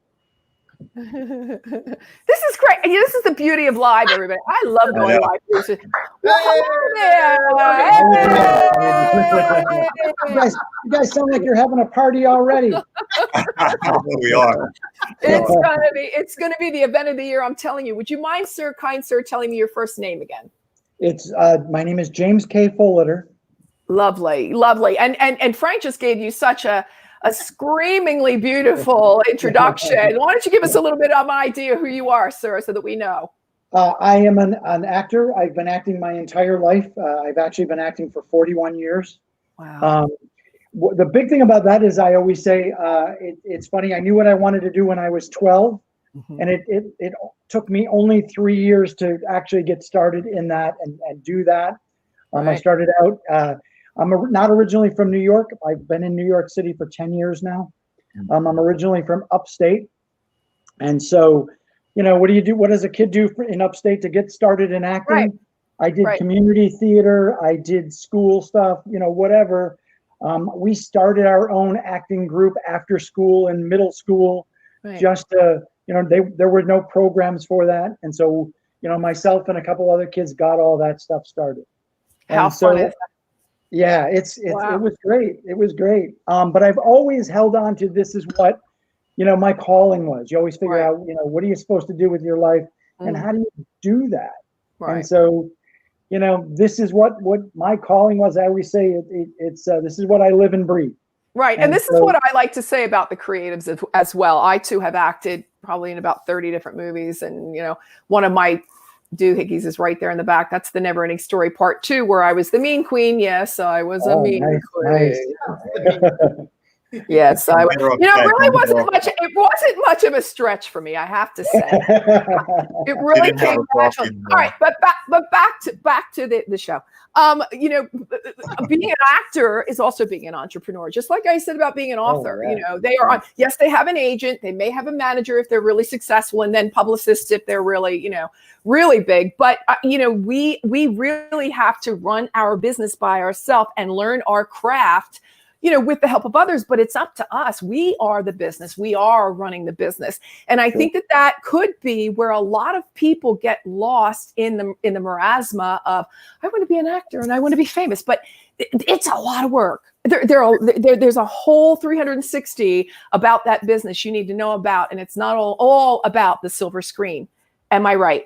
This is great. This is the beauty of live, everybody. I love going live. You guys sound like you're having a party already. We are. It's gonna be the event of the year. I'm telling you. Would you mind, sir, kind sir, telling me your first name again? It's my name is James K. Folliter. Lovely. And Frank just gave you such a screamingly beautiful introduction. Why don't you give us a little bit of an idea who you are, sir, so that we know? I am an actor. I've been acting my entire life. I've actually been acting for 41 years. Wow. The big thing about that is I always say, it's funny. I knew what I wanted to do when I was 12, and it took me only 3 years to actually get started in that and do that. I started out, I'm not originally from New York. I've been in New York City for 10 years now. I'm originally from upstate. And so, what do you do? What does a kid do in upstate to get started in acting? Right. I did community theater. I did school stuff, whatever. We started our own acting group after school and middle school, just to, there were no programs for that. And so, myself and a couple other kids got all that stuff started. How fun is that? Yeah, it was great. It was great. But I've always held on to this is what, my calling was. You always figure out, what are you supposed to do with your life and how do you do that? Right. And so, this is what my calling was. I always say it's this is what I live and breathe. Right. And this is what I like to say about the creatives as well. I too have acted probably in about 30 different movies. And, one of my doohickeys is right there in the back. That's the Never Ending Story Part 2, where I was the mean queen. Yes, I was a mean queen. Nice. Yes, I was. It really wasn't much. It wasn't much of a stretch for me, I have to say. It really came naturally. All right, but back to the show. Being an actor is also being an entrepreneur. Just like I said about being an author. They are on. Yes, they have an agent. They may have a manager if they're really successful, and then publicists if they're really, really big. But we really have to run our business by ourselves and learn our craft with the help of others, but it's up to us. We are the business. We are running the business. And I think that could be where a lot of people get lost in the marasma of, I want to be an actor and I want to be famous, but it's a lot of work. There's a whole 360 about that business you need to know about. And it's not all about the silver screen. Am I right?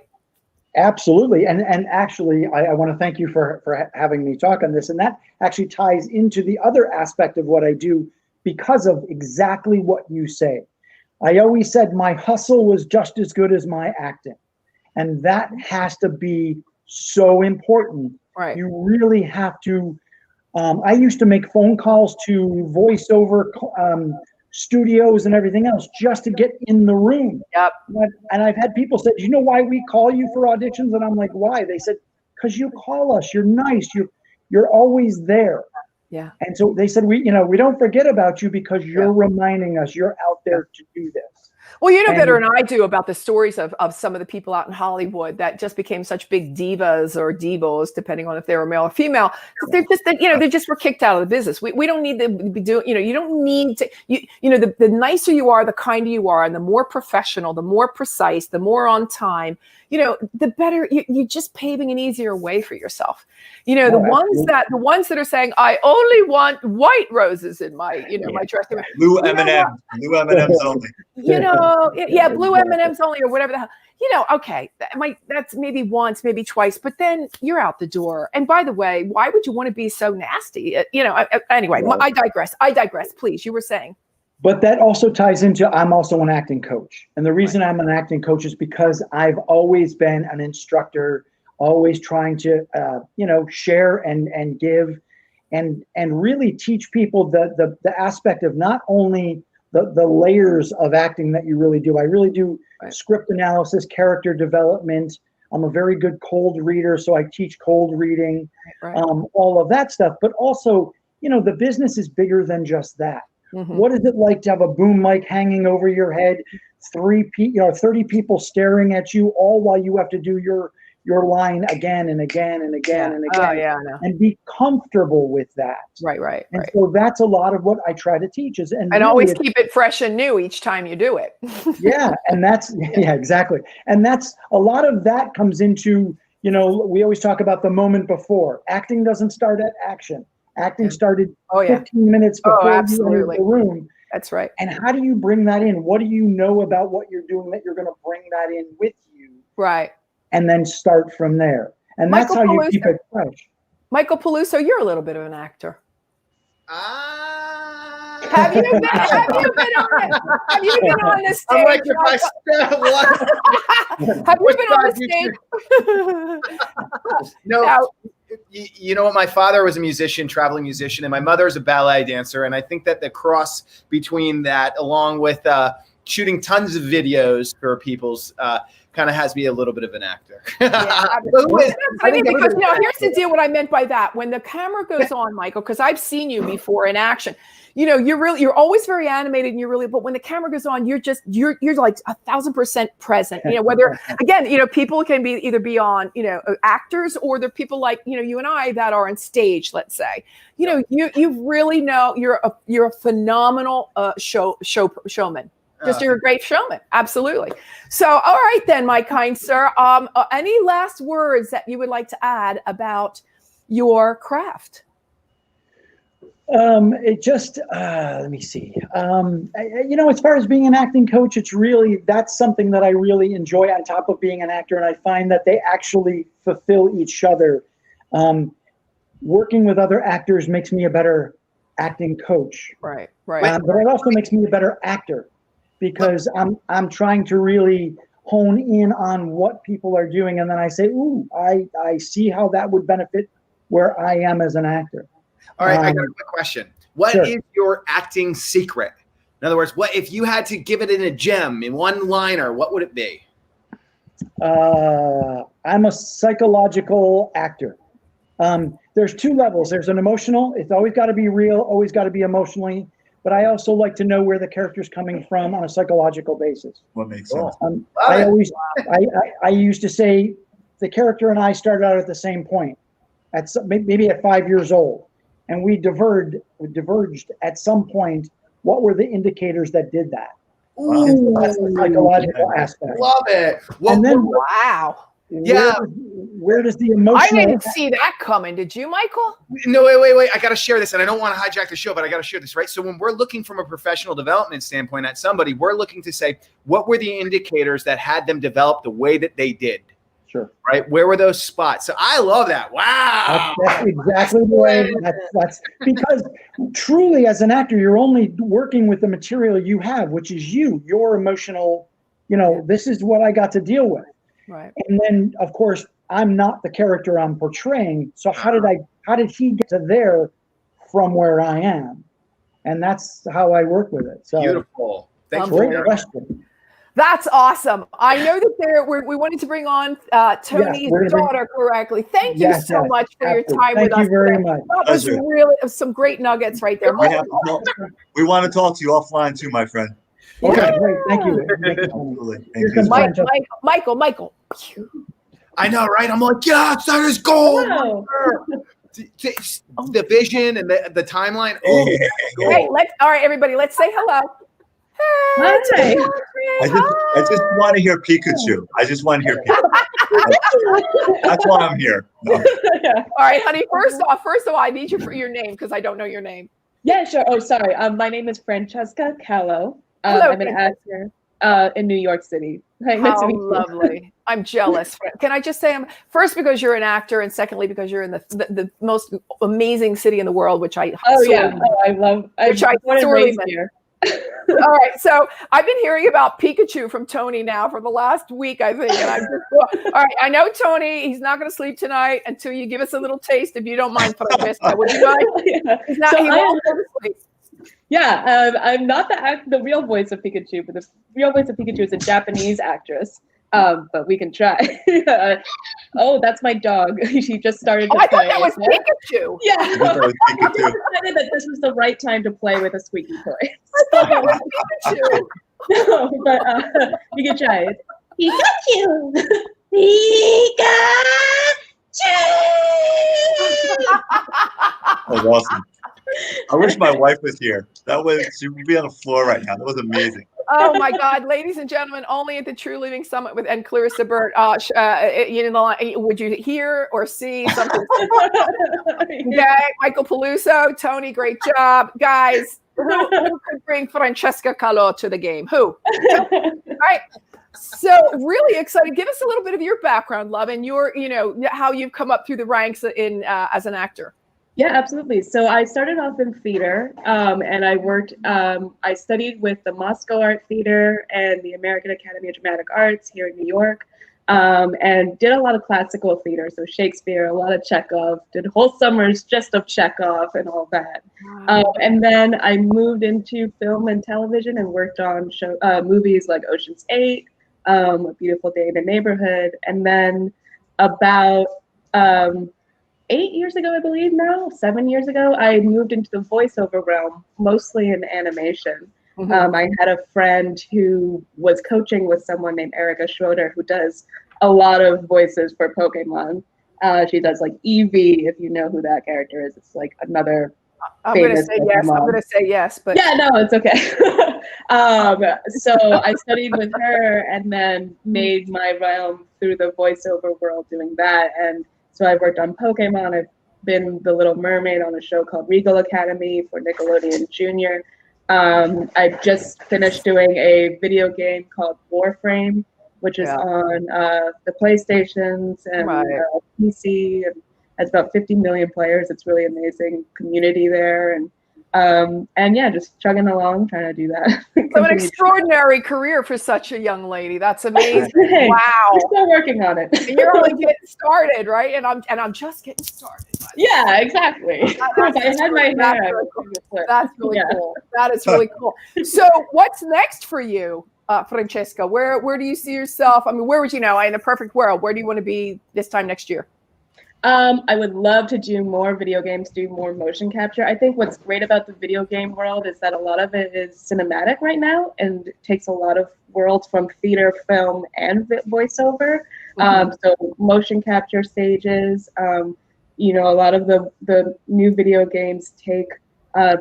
Absolutely. And actually, I want to thank you for having me talk on this. And that actually ties into the other aspect of what I do because of exactly what you say. I always said my hustle was just as good as my acting. And that has to be so important. Right. You really have to. I used to make phone calls to voiceover studios and everything else just to get in the room. Yep. And I've had people say, do you know why we call you for auditions? And I'm like, why? They said, because you call us, you're nice, you're always there. Yeah. And so they said, we don't forget about you because you're reminding us you're out there to do this. Well, you know better than I do about the stories of some of the people out in Hollywood that just became such big divas or divos, depending on if they were male or female. They're just, they just were kicked out of the business. We don't need to be doing, you don't need to, the nicer you are, the kinder you are, and the more professional, the more precise, the more on time, the better. You're just paving an easier way for yourself. The ones that are saying, I only want white roses in my, my dressing room. Blue M&Ms only. Blue M&Ms only, or whatever the hell. Okay, that's maybe once, maybe twice, but then you're out the door. And by the way, why would you want to be so nasty? Anyway, I digress. Please, you were saying. But that also ties into, I'm also an acting coach. And the reason I'm an acting coach is because I've always been an instructor, always trying to, share and give and really teach people the aspect of not only the layers of acting that you really do. I really do script analysis, character development. I'm a very good cold reader, so I teach cold reading, all of that stuff. But also, the business is bigger than just that. Mm-hmm. What is it like to have a boom mic hanging over your head, 30 people staring at you, all while you have to do your line again and again and again and again, and be comfortable with that. Right. And so that's a lot of what I try to teach is, and really always keep it fresh and new each time you do it. And that's exactly. And that's a lot of that comes into, we always talk about the moment before. Acting doesn't start at action. Acting started 15 minutes before you entered the room. That's right. And how do you bring that in? What do you know about what you're doing that you're going to bring that in with you? Right. And then start from there. And that's how you keep it fresh. Michael Peluso, you're a little bit of an actor. Have you been on the stage? I'm like, have you been on the stage? No. You know what? My father was a musician, traveling musician, and my mother's a ballet dancer. And I think that the cross between that, along with shooting tons of videos for people's, kind of has me a little bit of an actor. Because here's the deal. What I meant by that, when the camera goes on, Michael, because I've seen you before in action. You're always very animated, and but when the camera goes on, you're like 1,000% present. Whether again, people can be on, actors, or they're people like you and I that are on stage. Let's say, you really know you're a phenomenal showman. You're a great showman. Absolutely. So, all right then, my kind sir. Any last words that you would like to add about your craft? Let me see. As far as being an acting coach, that's something that I really enjoy on top of being an actor. And I find that they actually fulfill each other. Working with other actors makes me a better acting coach. Right. But it also makes me a better actor because I'm trying to really hone in on what people are doing. And then I say, ooh, I see how that would benefit where I am as an actor. All right, I got a quick question. What is your acting secret? In other words, what if you had to give it in a gem, in one liner, what would it be? I'm a psychological actor. There's two levels. There's an emotional. It's always got to be real, always got to be emotionally. But I also like to know where the character's coming from on a psychological basis. What makes sense? I used to say the character and I started out at the same point, maybe at 5 years old. and we diverged at some point. What were the indicators that did that? And so that's the psychological aspect. Love it. Well, And then Wow. Yeah. where does the I emotional? didn't see that coming. Did you, Michael? no, wait. I got to share this, and I don't want to hijack the show, but I got to share this, right? So when we're looking from a professional development standpoint at somebody, we're looking to say, what were the indicators that had them develop the way that they did? Sure. Right? Where were those spots? So I love that. Wow. That's exactly the way. That's because truly, as an actor, you're only working with the material you have, which is your emotional. This is what I got to deal with. Right. And then, of course, I'm not the character I'm portraying. So how did he get to there from where I am? And that's how I work with it. So Beautiful. Thank you. great question. That's awesome. I know that we wanted to bring on Tony's daughter correctly. Thank you so much for your time with us. Thank you very much. That was really some great nuggets right there. We want to talk to you offline too, my friend. Okay, great. Thank you. Thank you. Michael. I know, right? I'm like, yes, that is gold. Wow. The vision and the timeline. Oh, Hey, all right, everybody, let's say hello. Hey, I just want to hear Pikachu. I just want to hear Pikachu. That's why I'm here. No. All right, honey. First of all, I need you for your name because I don't know your name. Yeah, sure. Oh, sorry. My name is Francesca Callo. Hello, I'm an actor in New York City. Hi, nice How to meet you. lovely. I'm jealous. Can I just say, first because you're an actor, and secondly because you're in the most amazing city in the world, which I sorely miss. Here. All right, so I've been hearing about Pikachu from Tony now for the last week, I think. And all right, I know Tony. He's not going to sleep tonight until you give us a little taste, if you don't mind, Francesca. Would you mind? Yeah. He's not. He won't go to sleep. Yeah, I'm not the real voice of Pikachu, but the real voice of Pikachu is a Japanese actress. But we can try. Oh, that's my dog. She just started to I play. thought that was Pikachu. Yeah. I thought that was I Pikachu. decided that this was the right time to play with a squeaky toy. I thought that was Pikachu. No, but you can try it. Pikachu! That was awesome. I wish my wife was here. She would be on the floor right now. That was amazing. Oh my God, ladies and gentlemen, only at the True Living Summit and Clarissa Burt. Would you hear or see something? Okay, Michael Peluso, Tony, great job. Guys, who could bring Francesca Callo to the game? Who? All right. So really excited. Give us a little bit of your background, love, and how you've come up through the ranks in as an actor. Yeah, absolutely. So I started off in theater, and I worked. I studied with the Moscow Art Theater and the American Academy of Dramatic Arts here in New York, and did a lot of classical theater. So Shakespeare, a lot of Chekhov. Did whole summers just of Chekhov and all that. Wow. And then I moved into film and television and worked on movies like Ocean's 8, A Beautiful Day in the Neighborhood, and then about 8 years ago, I believe now, 7 years ago, I moved into the voiceover realm, mostly in animation. Mm-hmm. I had a friend who was coaching with someone named Erica Schroeder, who does a lot of voices for Pokemon. She does like Eevee, if you know who that character is. It's like another I'm going to famous say yes. Pokemon. I'm going to say yes, but Yeah, no, it's okay. So I studied with her and then made my realm through the voiceover world doing that. And so I worked on Pokemon. I've been the Little Mermaid on a show called Regal Academy for Nickelodeon Junior. I just finished doing a video game called Warframe, which is on the PlayStations and PC, and has about 50 million players. It's really amazing community there, and yeah, just chugging along, trying to do that. So an extraordinary career for such a young lady. That's amazing. Hey, Wow. we're still working on it. And you're only getting started, right? And I'm just getting started. Yeah, exactly. If I had my hair, I would do this way. That's really Yeah. cool. That is really cool. So what's next for you, Francesca? Where do you see yourself? I mean, where would you know, in a perfect world, where do you want to be this time next year? I would love to do more video games, do more motion capture. I think what's great about the video game world is that a lot of it is cinematic right now and takes a lot of worlds from theater, film, and voiceover. So motion capture stages, you know, a lot of the new video games take,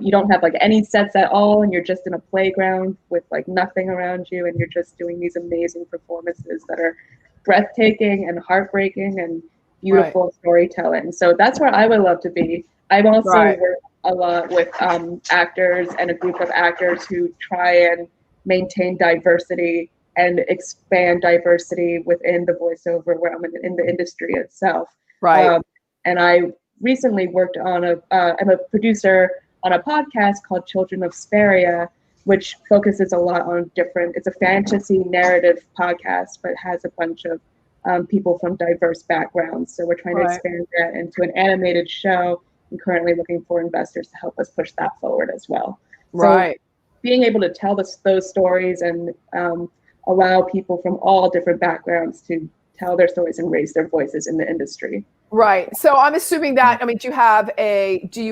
you don't have like any sets at all, and you're just in a playground with like nothing around you, and you're just doing these amazing performances that are breathtaking and heartbreaking and beautiful storytelling. So that's where I would love to be. I've also worked a lot with actors and a group of actors who try and maintain diversity and expand diversity within the voiceover realm and in the industry itself. And I recently worked on I'm a producer on a podcast called Children of Sparia, which focuses a lot on it's a fantasy narrative podcast, but has a bunch of people from diverse backgrounds. So we're trying to expand that into an animated show, and currently looking for investors to help us push that forward as well. So being able to tell those stories and allow people from all different backgrounds to tell their stories and raise their voices in the industry. Right. So I'm assuming that, I mean, do you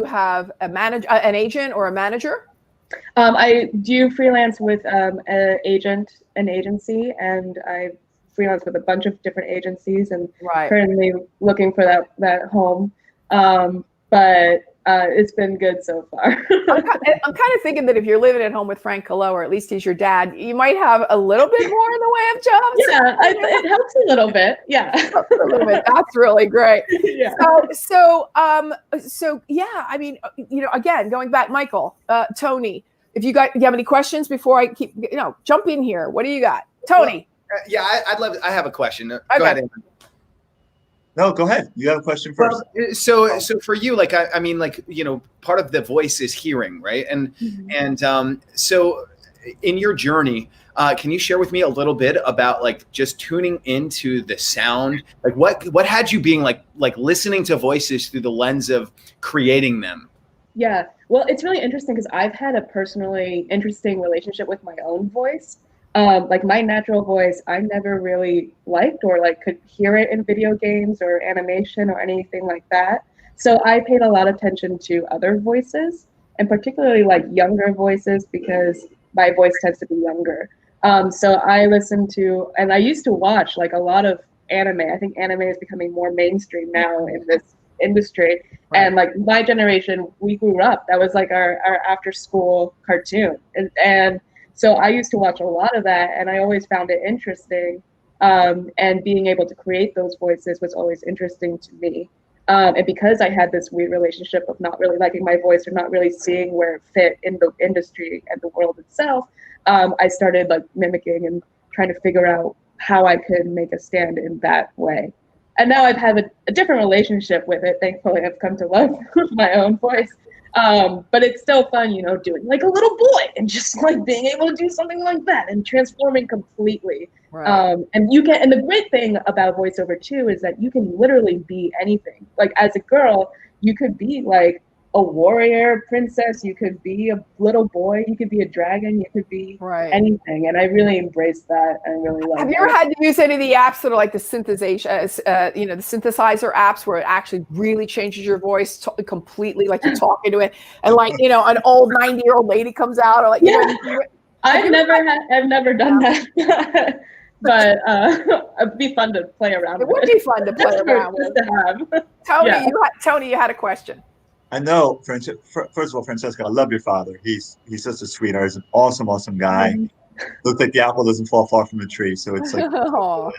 have a manager, an agent or a manager? I do freelance with an agency, and I freelance with a bunch of different agencies, and currently looking for that home. But it's been good so far. I'm kind of thinking that if you're living at home with Frank Calo, or at least he's your dad, you might have a little bit more in the way of jobs. Yeah, it helps a little bit. Yeah, a little bit. That's really great. Yeah. So yeah. I mean, you know, again, going back, Michael, Tony, if you have any questions before I keep, you know, jump in here. What do you got, Tony? Well, yeah, I have a question. Go ahead, Andrew. No, go ahead. You have a question first. So for you, like, I mean, like, you know, part of the voice is hearing, right? And so in your journey, can you share with me a little bit about like just tuning into the sound? Like what had you being like listening to voices through the lens of creating them? Yeah, well, it's really interesting because I've had a personally interesting relationship with my own voice. Like my natural voice, I never really liked or like could hear it in video games or animation or anything like that. So I paid a lot of attention to other voices, and particularly like younger voices, because my voice tends to be younger. So I listened to, and I used to watch like a lot of anime. I think anime is becoming more mainstream now in this industry. And like my generation, we grew up, that was like our after school cartoon. And so I used to watch a lot of that, and I always found it interesting. And being able to create those voices was always interesting to me. And because I had this weird relationship of not really liking my voice or not really seeing where it fit in the industry and the world itself, I started like mimicking and trying to figure out how I could make a stand in that way. And now I've had a different relationship with it. Thankfully, I've come to love my own voice. But it's still fun, you know, doing like a little boy and just like being able to do something like that and transforming completely. And and the great thing about voiceover too is that you can literally be anything. Like as a girl, you could be like a warrior princess, you could be a little boy, you could be a dragon, you could be anything. And I really embrace that and really love it. Have you ever had to use any of the apps that are like the synthesization, you know, the synthesizer apps where it actually really changes your voice completely, like you're talking to it, and like, you know, an old 90-year-old lady comes out, or like, you know, I've never done that. But it'd be fun to play around with. It would be fun to play around with. Tony, you had a question. I know, first of all, Francesca, I love your father. He's such a sweetheart. He's an awesome guy. Looks like the apple doesn't fall far from the tree. So it's like, oh,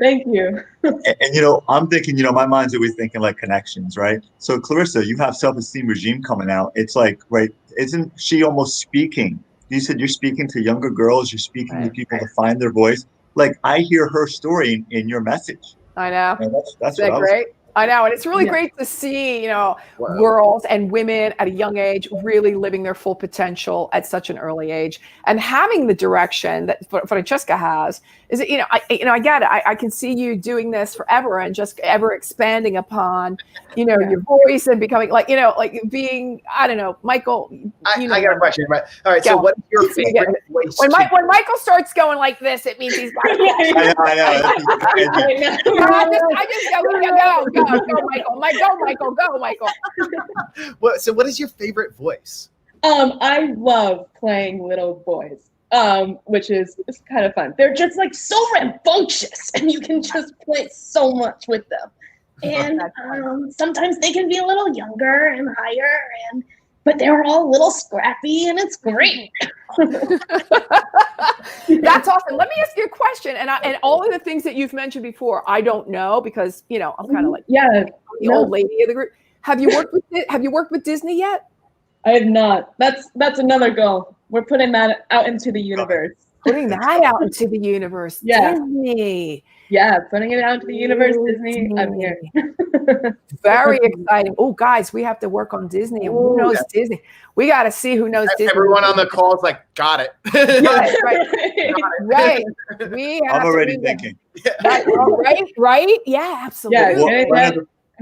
thank you. And you know, I'm thinking, you know, my mind's always thinking like connections, right? So Clarissa, you have Self-Esteem Regime coming out. It's like, right, isn't she almost speaking? You said you're speaking to younger girls. You're speaking to people to find their voice. Like I hear her story in your message. I know. And that's what great. I know, and it's really great to see, you know, girls and women at a young age really living their full potential at such an early age, and having the direction that Francesca has. Is it, you know, I get it. I can see you doing this forever and just ever expanding upon, you know, your voice and becoming like, you know, like being, I don't know, Michael. I got a question. Right. All right. So what is your favorite voice? When Michael starts going like this, it means he's got I know. I just go, Michael, go, Michael. So what is your favorite voice? I love playing little boys. Which is kind of fun. They're just like so rambunctious, and you can just play so much with them. And sometimes they can be a little younger and higher, but they're all a little scrappy, and it's great. That's awesome. Let me ask you a question. And all of the things that you've mentioned before, I don't know because I'm kind of like the old lady of the group. Have you worked with Disney yet? I have not. That's another goal. We're putting that out into the universe. Putting that out into the universe. Yeah. Disney. Yeah, putting it out into the universe. Disney. I'm here. Very exciting. Oh, guys, we have to work on Disney. And who knows Disney? We got to see who knows Disney. Everyone on the call is like, got it. Right. I'm already thinking. Right? Yeah, absolutely. Yeah.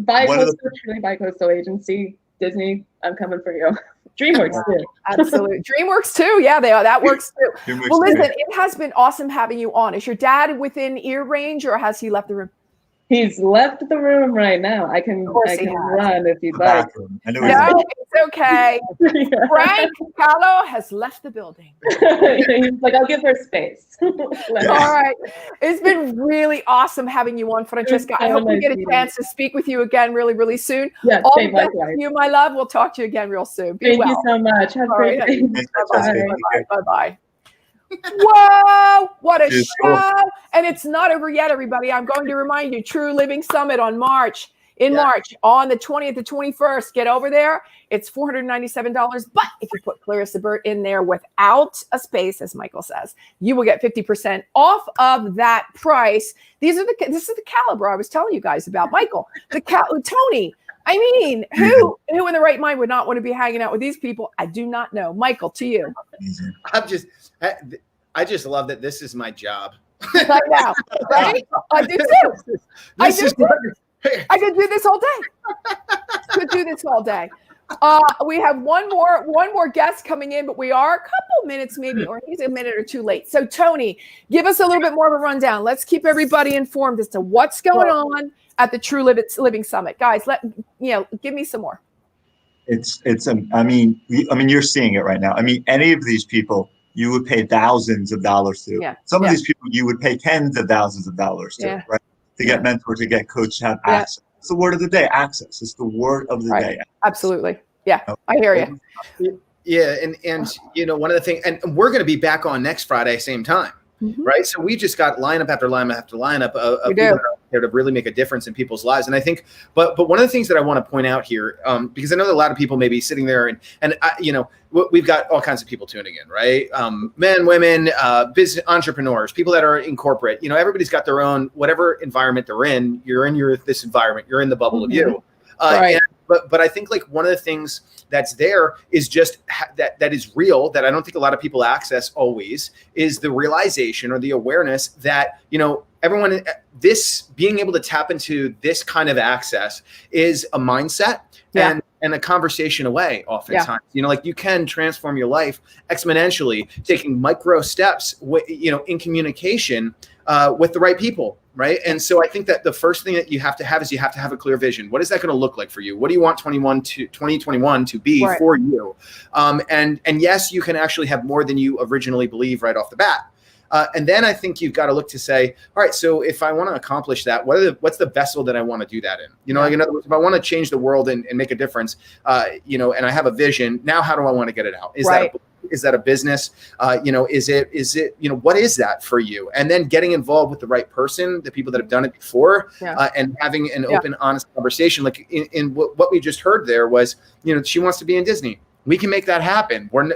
Bi-coastal agency, Disney, I'm coming for you. DreamWorks too. Absolutely. DreamWorks too. Yeah, that works too. Well, listen, it has been awesome having you on. Is your dad within ear range or has he left the room? He's left the room right now. I can run if you'd like. No, it's okay. Frank Kahlo has left the building. He's like, I'll give her space. All right. It's been really awesome having you on, Francesca. I hope we get a chance to speak with you again really, really soon. Yeah, all the best to you, my love. We'll talk to you again real soon. Thank you so much. Have a great day. Bye-bye. Whoa, what a show. And it's not over yet, everybody. I'm going to remind you, True Living Summit on March on the 20th to 21st. Get over there. It's $497. But if you put Clarissa Burt in there without a space, as Michael says, you will get 50% off of that price. This is the caliber I was telling you guys about. Michael, Tony. I mean, who in the right mind would not want to be hanging out with these people? I do not know. Michael, to you. I just love that this is my job. I know, right? I do too. I could do this all day. We have one more guest coming in, but we are a couple minutes maybe, or he's a minute or two late. So Tony, give us a little bit more of a rundown. Let's keep everybody informed as to what's going on at the True Living Summit. Guys, give me some more. I mean, you're seeing it right now. I mean, any of these people you would pay thousands of dollars to. Yeah. Some of these people you would pay tens of thousands of dollars to, right? To get mentored, to get coached, to have access. It's the word of the day, access. It's the word of the day. Absolutely. Yeah, I hear you. Yeah, and one of the things, and we're going to be back on next Friday, same time. Right. So we just got lineup after lineup after lineup of people that are here to really make a difference in people's lives. And I think, but one of the things that I want to point out here, because I know that a lot of people may be sitting there and we've got all kinds of people tuning in, right? Men, women, business entrepreneurs, people that are in corporate, everybody's got their own, whatever environment they're in, you're in this environment, you're in the bubble of you. Right. But I think like one of the things that's there is just that is real, that I don't think a lot of people access always, is the realization or the awareness that, everyone, this being able to tap into this kind of access is a mindset and a conversation away oftentimes. Like you can transform your life exponentially, taking micro steps, in communication with the right people. Right. And so I think that the first thing that you have to have is you have to have a clear vision. What is that going to look like for you? What do you want 2021 to be for you? And yes, you can actually have more than you originally believe right off the bat. And then I think you've got to look to say, all right, so if I want to accomplish that, what's the vessel that I want to do that in? In other words, if I want to change the world and make a difference, and I have a vision, now how do I want to get it out? Is that a business? Is it, what is that for you? And then getting involved with the right person, the people that have done it before, and having an open, honest conversation. Like in what we just heard there was, she wants to be in Disney. We can make that happen. We're,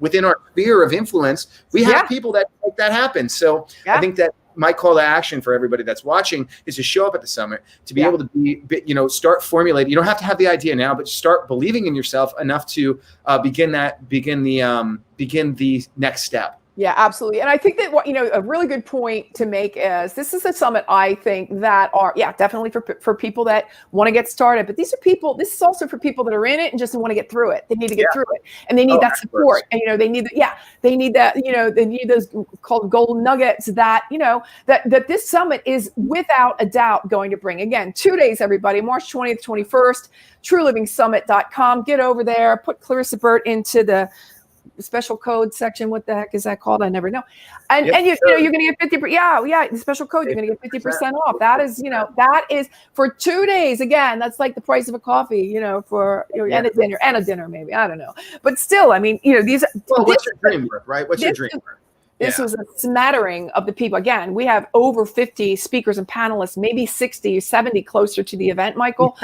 within our sphere of influence, we have people that make that happen. So I think that my call to action for everybody that's watching is to show up at the summit, to be able to start formulating. You don't have to have the idea now, but start believing in yourself enough to begin the next step. Yeah, absolutely. And I think that a really good point to make is this is a summit, I think, that are, definitely for people that want to get started. But this is also for people that are in it and just want to get through it. They need to get through it. And they need that support. And, they need those called golden nuggets that, that this summit is without a doubt going to bring. Again, 2 days, everybody, March 20th, 21st, truelivingsummit.com. Get over there, put Clarissa Burt into the special code section. What the heck is that called? I never know. And Yep, and you sure. know you're going to get 50%. Yeah, the special code. You're going to get 50% off. That is for 2 days. Again, that's like the price of a coffee. For and a dinner maybe. I don't know. But still, I mean, these. Well, what's your dream work, right? What's your dream work? This was a smattering of the people. Again, we have over 50 speakers and panelists, maybe 60, 70 closer to the event, Michael.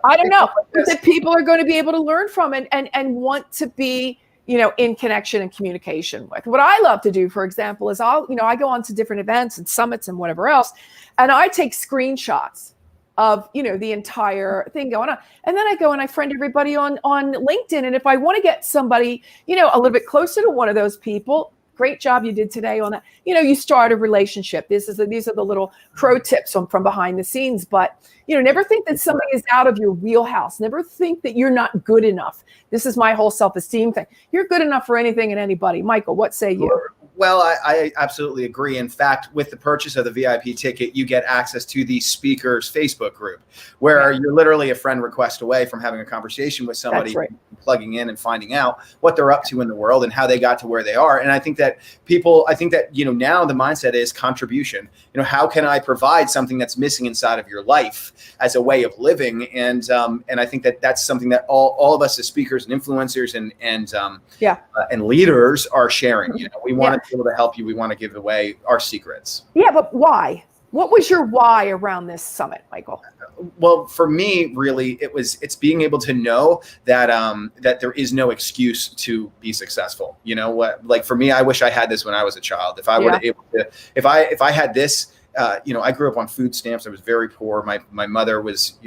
I don't know. That people are going to be able to learn from and want to be, in connection and communication with. What I love to do, for example, is I go on to different events and summits and whatever else, and I take screenshots of, the entire thing going on. And then I go and I friend everybody on LinkedIn. And if I want to get somebody, a little bit closer to one of those people, great job you did today on that. You start a relationship. These are the little pro tips from behind the scenes. But never think that somebody is out of your wheelhouse. Never think that you're not good enough. This is my whole self-esteem thing. You're good enough for anything and anybody. Michael, what say you? Well, I absolutely agree. In fact, with the purchase of the VIP ticket, you get access to the speakers Facebook group, where you're literally a friend request away from having a conversation with somebody, That's right. Plugging in and finding out what they're up to in the world and how they got to where they are. And I think that now the mindset is contribution. How can I provide something that's missing inside of your life as a way of living? And I think that that's something that all of us as speakers and influencers and leaders are sharing. We want to be able to help you. We want to give away our secrets. Yeah, but why? What was your why around this summit, Michael? Well, for me, really, it's being able to know that that there is no excuse to be successful. Like for me, I wish I had this when I was a child. If I were able to, if I had this, I grew up on food stamps. I was very poor. My mother was,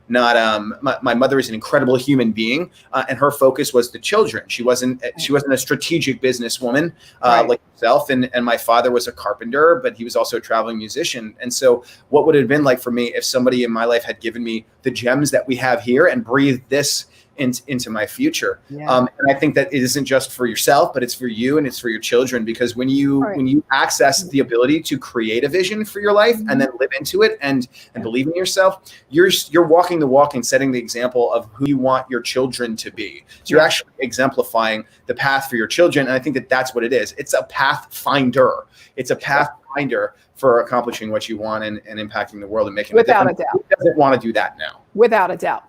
not my mother is an incredible human being, and her focus was the children. She wasn't a strategic businesswoman like herself, and my father was a carpenter, but he was also a traveling musician. And so what would it have been like for me if somebody in my life had given me the gems that we have here and breathed this into my future? And I think that it isn't just for yourself, but it's for you and it's for your children, because when you access the ability to create a vision for your life and then live into it and believe in yourself, you're walking the walk and setting the example of who you want your children to be. So you're actually exemplifying the path for your children. And I think that that's what it is. It's a pathfinder. It's a pathfinder for accomplishing what you want and impacting the world and making without a a doubt. Who doesn't want to do that now? Without a doubt.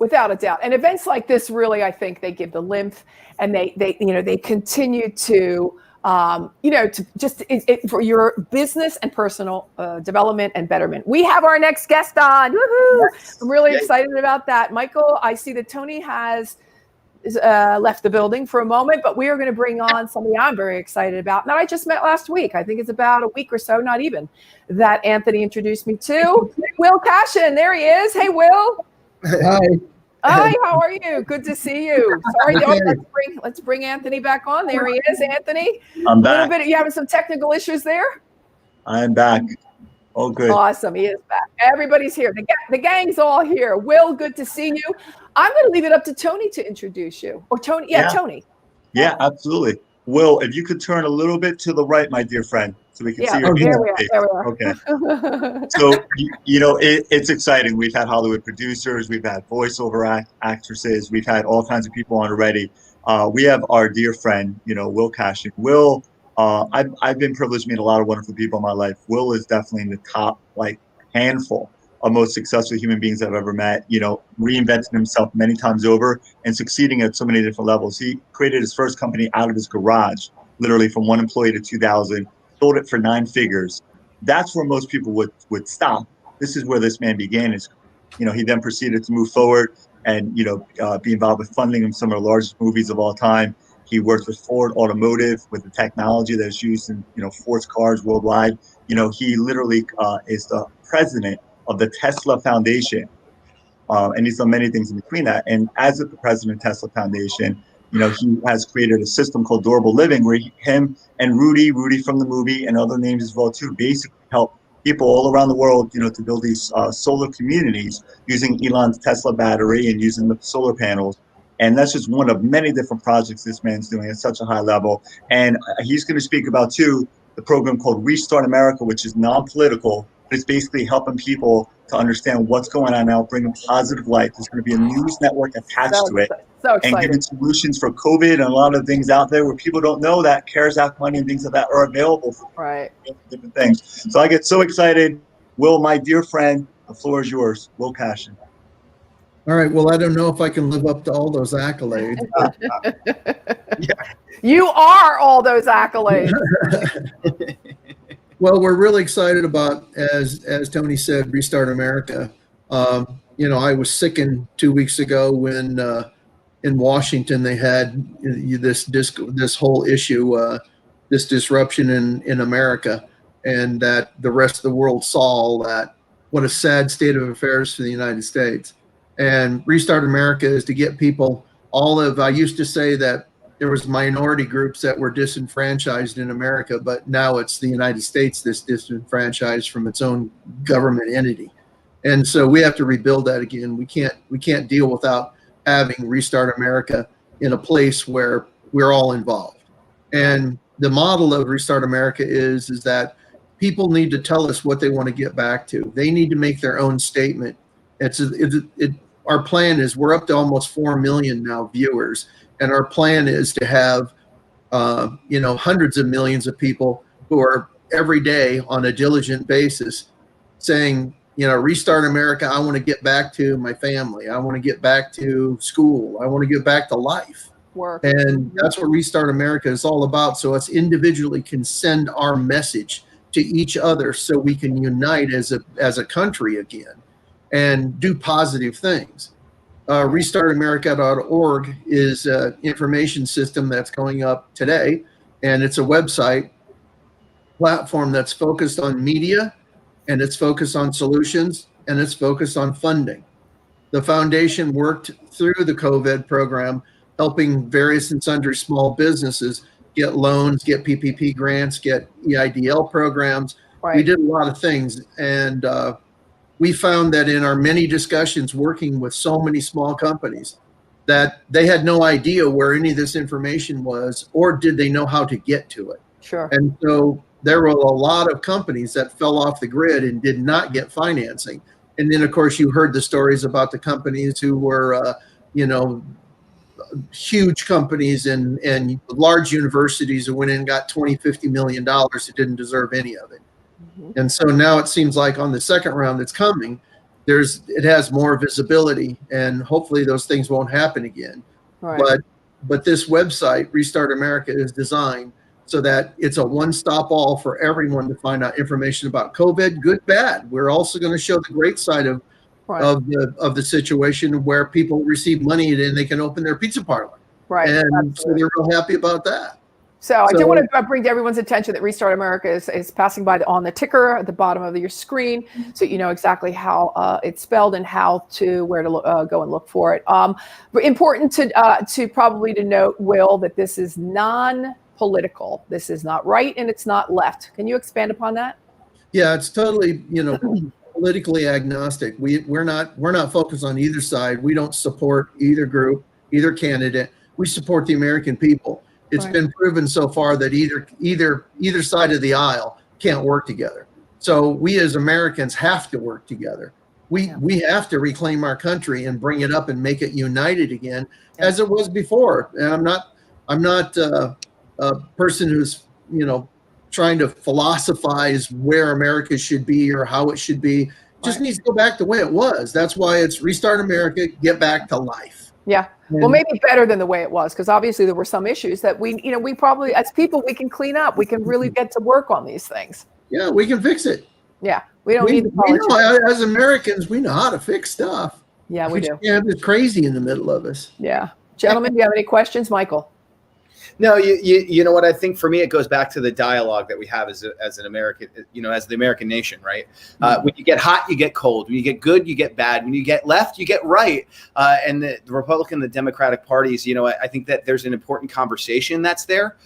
And events like this, really, I think they give the lymph, and they continue to, for your business and personal development and betterment. We have our next guest on. Woohoo! Yes. I'm really excited about that. Michael, I see that Tony has left the building for a moment, but we are going to bring on somebody I'm very excited about that I just met last week. I think it's about a week or so, not even, that Anthony introduced me to. Will Cashin, there he is. Hey, Will. Hi. Hi, how are you? Good to see you. Sorry, let's bring Anthony back on. There he is, Anthony. I'm back. You having some technical issues there? I'm back. Oh, good. Awesome. He is back. Everybody's here. The gang's all here. Will, good to see you. I'm going to leave it up to Tony to introduce you. Or Tony. Yeah, Tony. Yeah, absolutely. Will, if you could turn a little bit to the right, my dear friend, so we can see your face. There we are. Okay. So, it's exciting. We've had Hollywood producers. We've had voiceover actresses. We've had all kinds of people on already. We have our dear friend, Will Cashin. Will, I've been privileged to meet a lot of wonderful people in my life. Will is definitely in the top, handful of most successful human beings I've ever met, reinventing himself many times over and succeeding at so many different levels. He created his first company out of his garage, literally from 1 employee to 2,000, sold it for 9 figures. That's where most people would stop. This is where this man began his, he then proceeded to move forward and, be involved with funding of some of the largest movies of all time. He worked with Ford Automotive with the technology that is used in, Ford's cars worldwide. He literally is the president of the Tesla Foundation. And he's done many things in between that. And as the president of Tesla Foundation, he has created a system called Durable Living, where him and Rudy from the movie and other names as well too, basically help people all around the world, to build these solar communities using Elon's Tesla battery and using the solar panels. And that's just one of many different projects this man's doing at such a high level. And he's going to speak about too, the program called Restart America, which is non-political, It's basically helping people to understand what's going on now, bringing positive light. There's going to be a news network attached to it, So and excited. giving solutions for COVID and a lot of things out there where people don't know that CARES Act money and things like that are available for Right. different things. So I get so excited. Will, my dear friend, the floor is yours. Will Cashin. All right. Well, I don't know if I can live up to all those accolades. You are all those accolades. Well, we're really excited about, as Tony said, Restart America. I was sickened 2 weeks ago when in Washington they had this whole issue, this disruption in America, and that the rest of the world saw all that. What a sad state of affairs for the United States. And Restart America is to get people I used to say that there was minority groups that were disenfranchised in America, but now it's the United States that's disenfranchised from its own government entity. And so we have to rebuild that again. We can't deal without having Restart America in a place where we're all involved. And the model of Restart America is that people need to tell us what they want to get back to. They need to make their own statement. Our plan is we're up to almost 4 million now viewers. And our plan is to have, hundreds of millions of people who are every day on a diligent basis saying, Restart America, I want to get back to my family. I want to get back to school. I want to get back to life. Work. And that's what Restart America is all about. So us individually can send our message to each other so we can unite as a country again and do positive things. RestartAmerica.org is an information system that's going up today, and it's a website platform that's focused on media, and it's focused on solutions, and it's focused on funding. The foundation worked through the COVID program, helping various and sundry small businesses get loans, get PPP grants, get EIDL programs. Right. We did a lot of things, and we found that in our many discussions working with so many small companies that they had no idea where any of this information was, or did they know how to get to it. Sure. And so there were a lot of companies that fell off the grid and did not get financing. And then, of course, you heard the stories about the companies who were, huge companies and large universities who went in and got $20-50 million who didn't deserve any of it. And so now it seems like on the second round that's coming, it has more visibility, and hopefully those things won't happen again. Right. But this website, Restart America, is designed so that it's a one-stop all for everyone to find out information about COVID, good, bad. We're also going to show the great side of the situation where people receive money and they can open their pizza parlor. Right. And Absolutely. so they're real happy about that. So I do want to bring to everyone's attention that Restart America is passing by on the ticker at the bottom of your screen, so you know exactly how it's spelled and where to go and look for it. Important to probably to note, Will, that this is non-political. This is not right and it's not left. Can you expand upon that? Yeah, it's totally politically agnostic. We're not focused on either side. We don't support either group, either candidate. We support the American people. It's been proven so far that either side of the aisle can't work together. So we as Americans have to work together. We have to reclaim our country and bring it up and make it united again, as it was before. And I'm not a person who's trying to philosophize where America should be or how it should be. Just needs to go back the way it was. That's why it's Restart America, get back to life. Yeah. Well, maybe better than the way it was, because obviously there were some issues that we probably, as people, we can clean up. We can really get to work on these things. Yeah, we can fix it. Yeah. We don't need the politics. As Americans, we know how to fix stuff. Yeah, we do. Yeah, it's crazy in the middle of us. Yeah. Gentlemen, do you have any questions? Michael? No, you know what, I think for me, it goes back to the dialogue that we have as an American, as the American nation, right? When you get hot, you get cold. When you get good, you get bad. When you get left, you get right. And the Republican, the Democratic parties, I think that there's an important conversation that's there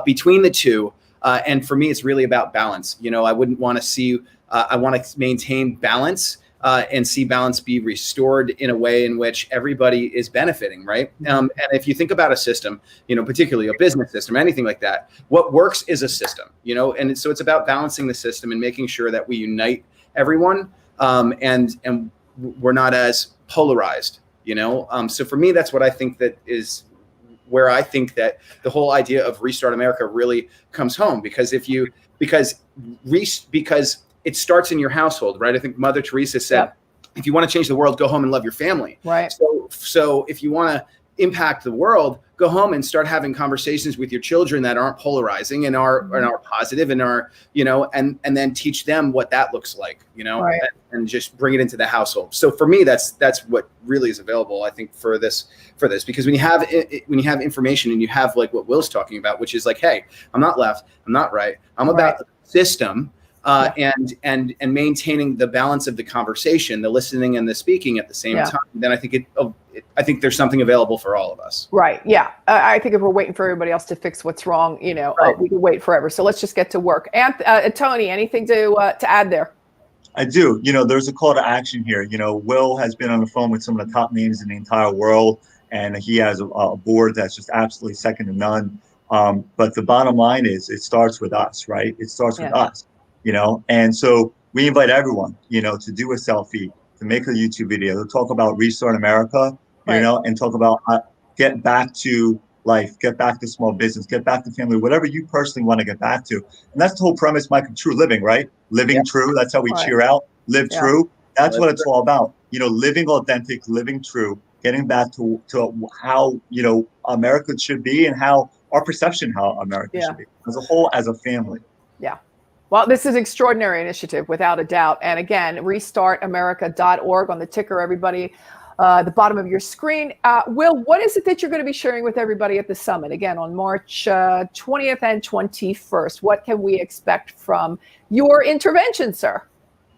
between the two. And for me, it's really about balance. I wouldn't want to see, I want to maintain balance. And see balance be restored in a way in which everybody is benefiting, right? And if you think about a system, particularly a business system, anything like that, what works is a system, and so it's about balancing the system and making sure that we unite everyone, and we're not as polarized, so for me, that's what I think that is where I think that the whole idea of Restart America really comes home, because because it starts in your household, right? I think Mother Teresa said, if you want to change the world, go home and love your family. Right. So if you want to impact the world, go home and start having conversations with your children that aren't polarizing and are positive and are, and then teach them what that looks like, right. and just bring it into the household. So for me, that's what really is available, I think, for this, because when you have information and you have like what Will's talking about, which is like, hey, I'm not left, I'm not right, I'm about the system. And maintaining the balance of the conversation, the listening and the speaking at the same time, then I think there's something available for all of us. Right. Yeah. I think if we're waiting for everybody else to fix what's wrong, we can wait forever. So let's just get to work. And Tony, anything to add there? I do. There's a call to action here. Will has been on the phone with some of the top names in the entire world, and he has a board that's just absolutely second to none. But the bottom line is, it starts with us, right? It starts with us. And so we invite everyone, to do a selfie, to make a YouTube video, to talk about Restart America, and talk about get back to life, get back to small business, get back to family, whatever you personally want to get back to. And that's the whole premise, Mike, of true living, right? Living true. That's how we cheer out. Live true. That's what it's all about. Living authentic, living true, getting back to how, America should be, and how our perception, how America should be as a whole, as a family. Yeah. Well, this is an extraordinary initiative, without a doubt. And again, restartamerica.org on the ticker, everybody, the bottom of your screen. Will, what is it that you're going to be sharing with everybody at the summit, again, on March 20th and 21st? What can we expect from your intervention, sir?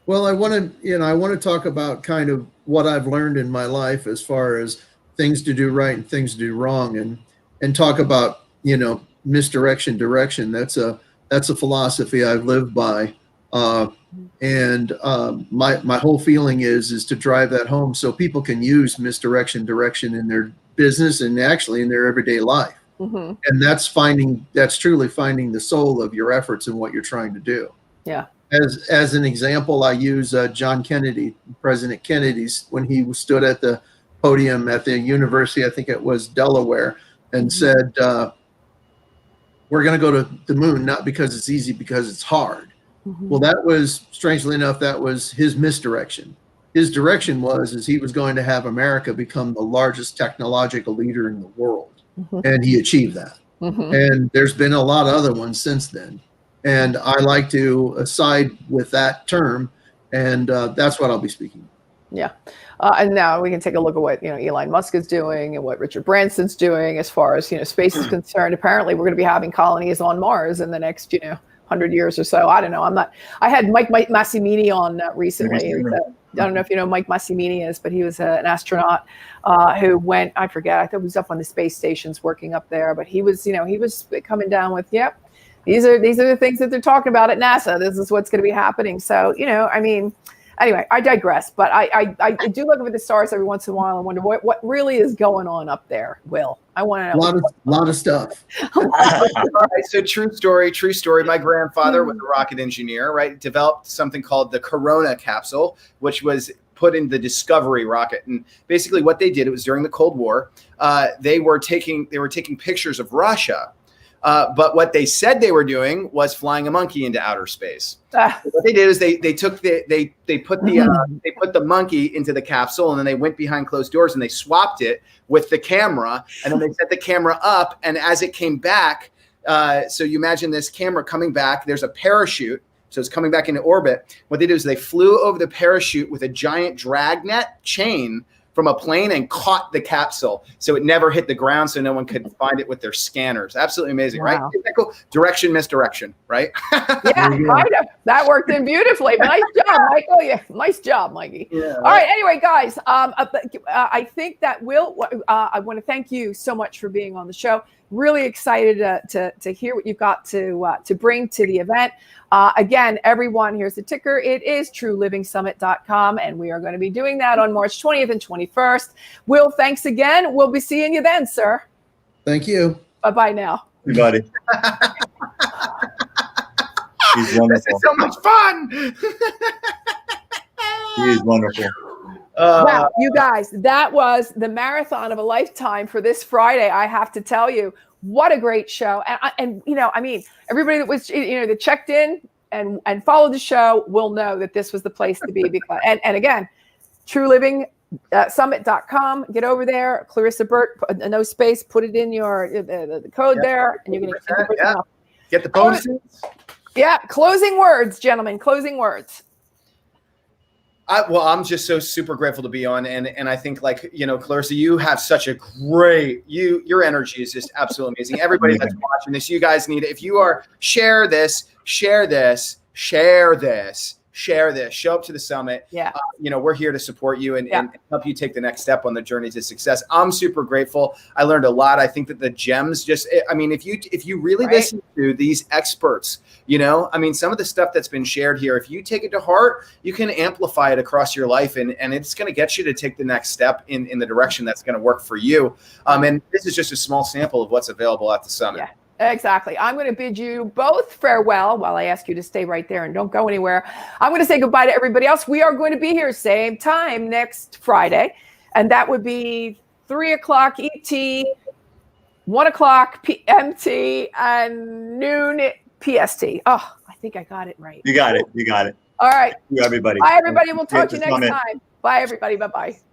Well, I want to talk about kind of what I've learned in my life as far as things to do right and things to do wrong, and talk about, misdirection, direction. That's a philosophy I've lived by. And my whole feeling is to drive that home so people can use misdirection, direction in their business and actually in their everyday life. Mm-hmm. And that's truly finding the soul of your efforts and what you're trying to do. Yeah. As an example, I use John Kennedy, President Kennedy's, when he stood at the podium at the university, I think it was Delaware, and said, we're going to go to the moon, not because it's easy, because it's hard. Mm-hmm. Well, that was, strangely enough, that was his misdirection. His direction is he was going to have America become the largest technological leader in the world. Mm-hmm. And he achieved that. Mm-hmm. And there's been a lot of other ones since then. And I like to side with that term. And that's what I'll be speaking. Yeah. And now we can take a look at what, Elon Musk is doing and what Richard Branson's doing as far as, space is concerned. Apparently, we're going to be having colonies on Mars in the next, 100 years or so. I don't know. I had Mike Massimini on recently. I don't know if you know Mike Massimini is, but he was an astronaut who went, I forget, I thought he was up on the space stations working up there, but he was coming down with, these are the things that they're talking about at NASA. This is what's going to be happening. So, anyway, I digress, but I do look up at the stars every once in a while and wonder what really is going on up there, Will. I want to know. A lot of stuff. All right, so true story. My grandfather was a rocket engineer, right? Developed something called the Corona capsule, which was put in the Discovery rocket. And basically what they did, it was during the Cold War, they were taking pictures of Russia. But what they said they were doing was flying a monkey into outer space. What they did is they put the monkey into the capsule, and then they went behind closed doors and they swapped it with the camera, and then they set the camera up. And as it came back, so you imagine this camera coming back. There's a parachute, so it's coming back into orbit. What they did is they flew over the parachute with a giant dragnet chain from a plane and caught the capsule, so it never hit the ground, so no one could find it with their scanners. Absolutely amazing, right? Isn't that cool? Direction, misdirection, right? Yeah, kind of. That worked in beautifully. Nice job, Michael. Yeah, nice job, Mikey. Yeah, all right. Anyway, guys, I think that I want to thank you so much for being on the show. Really excited to hear what you've got to bring to the event. Again, everyone, here's the ticker. It is truelivingsummit.com, and we are going to be doing that on March 20th and 21st. Will, thanks again. We'll be seeing you then, sir. Thank you. Bye-bye now. Everybody. He's wonderful. This is so much fun. He is wonderful. Wow, you guys, that was the marathon of a lifetime for this Friday. I have to tell you, what a great show. And you know, I mean, everybody that was, you know, that checked in and followed the show will know that this was the place to be. Because, and again, truelivingsummit.com. Get over there. Clarissa Burt, no space, put it in your the code there, and you're going to get the bonuses. Yeah, closing words, gentlemen. Closing words. Well, I'm just so super grateful to be on, and I think, like, you know, Clarissa, you have such a great, your energy is just absolutely amazing. Everybody that's watching this, you guys need it. If you are, share this, show up to the summit. Yeah. You know, we're here to support you and help you take the next step on the journey to success. I'm super grateful. I learned a lot. I think that the gems I mean, if you really listen to these experts, you know, I mean, some of the stuff that's been shared here, if you take it to heart, you can amplify it across your life, and it's going to get you to take the next step in the direction that's going to work for you. And this is just a small sample of what's available at the summit. Yeah. Exactly. I'm going to bid you both farewell while I ask you to stay right there and don't go anywhere. I'm going to say goodbye to everybody else. We are going to be here same time next Friday, and that would be 3:00 ET, 1:00 PMT, and noon PST. Oh, I think I got it right. You got it. All right. Thank you, everybody. Bye, everybody. We'll talk to you next time. Bye, everybody. Bye-bye.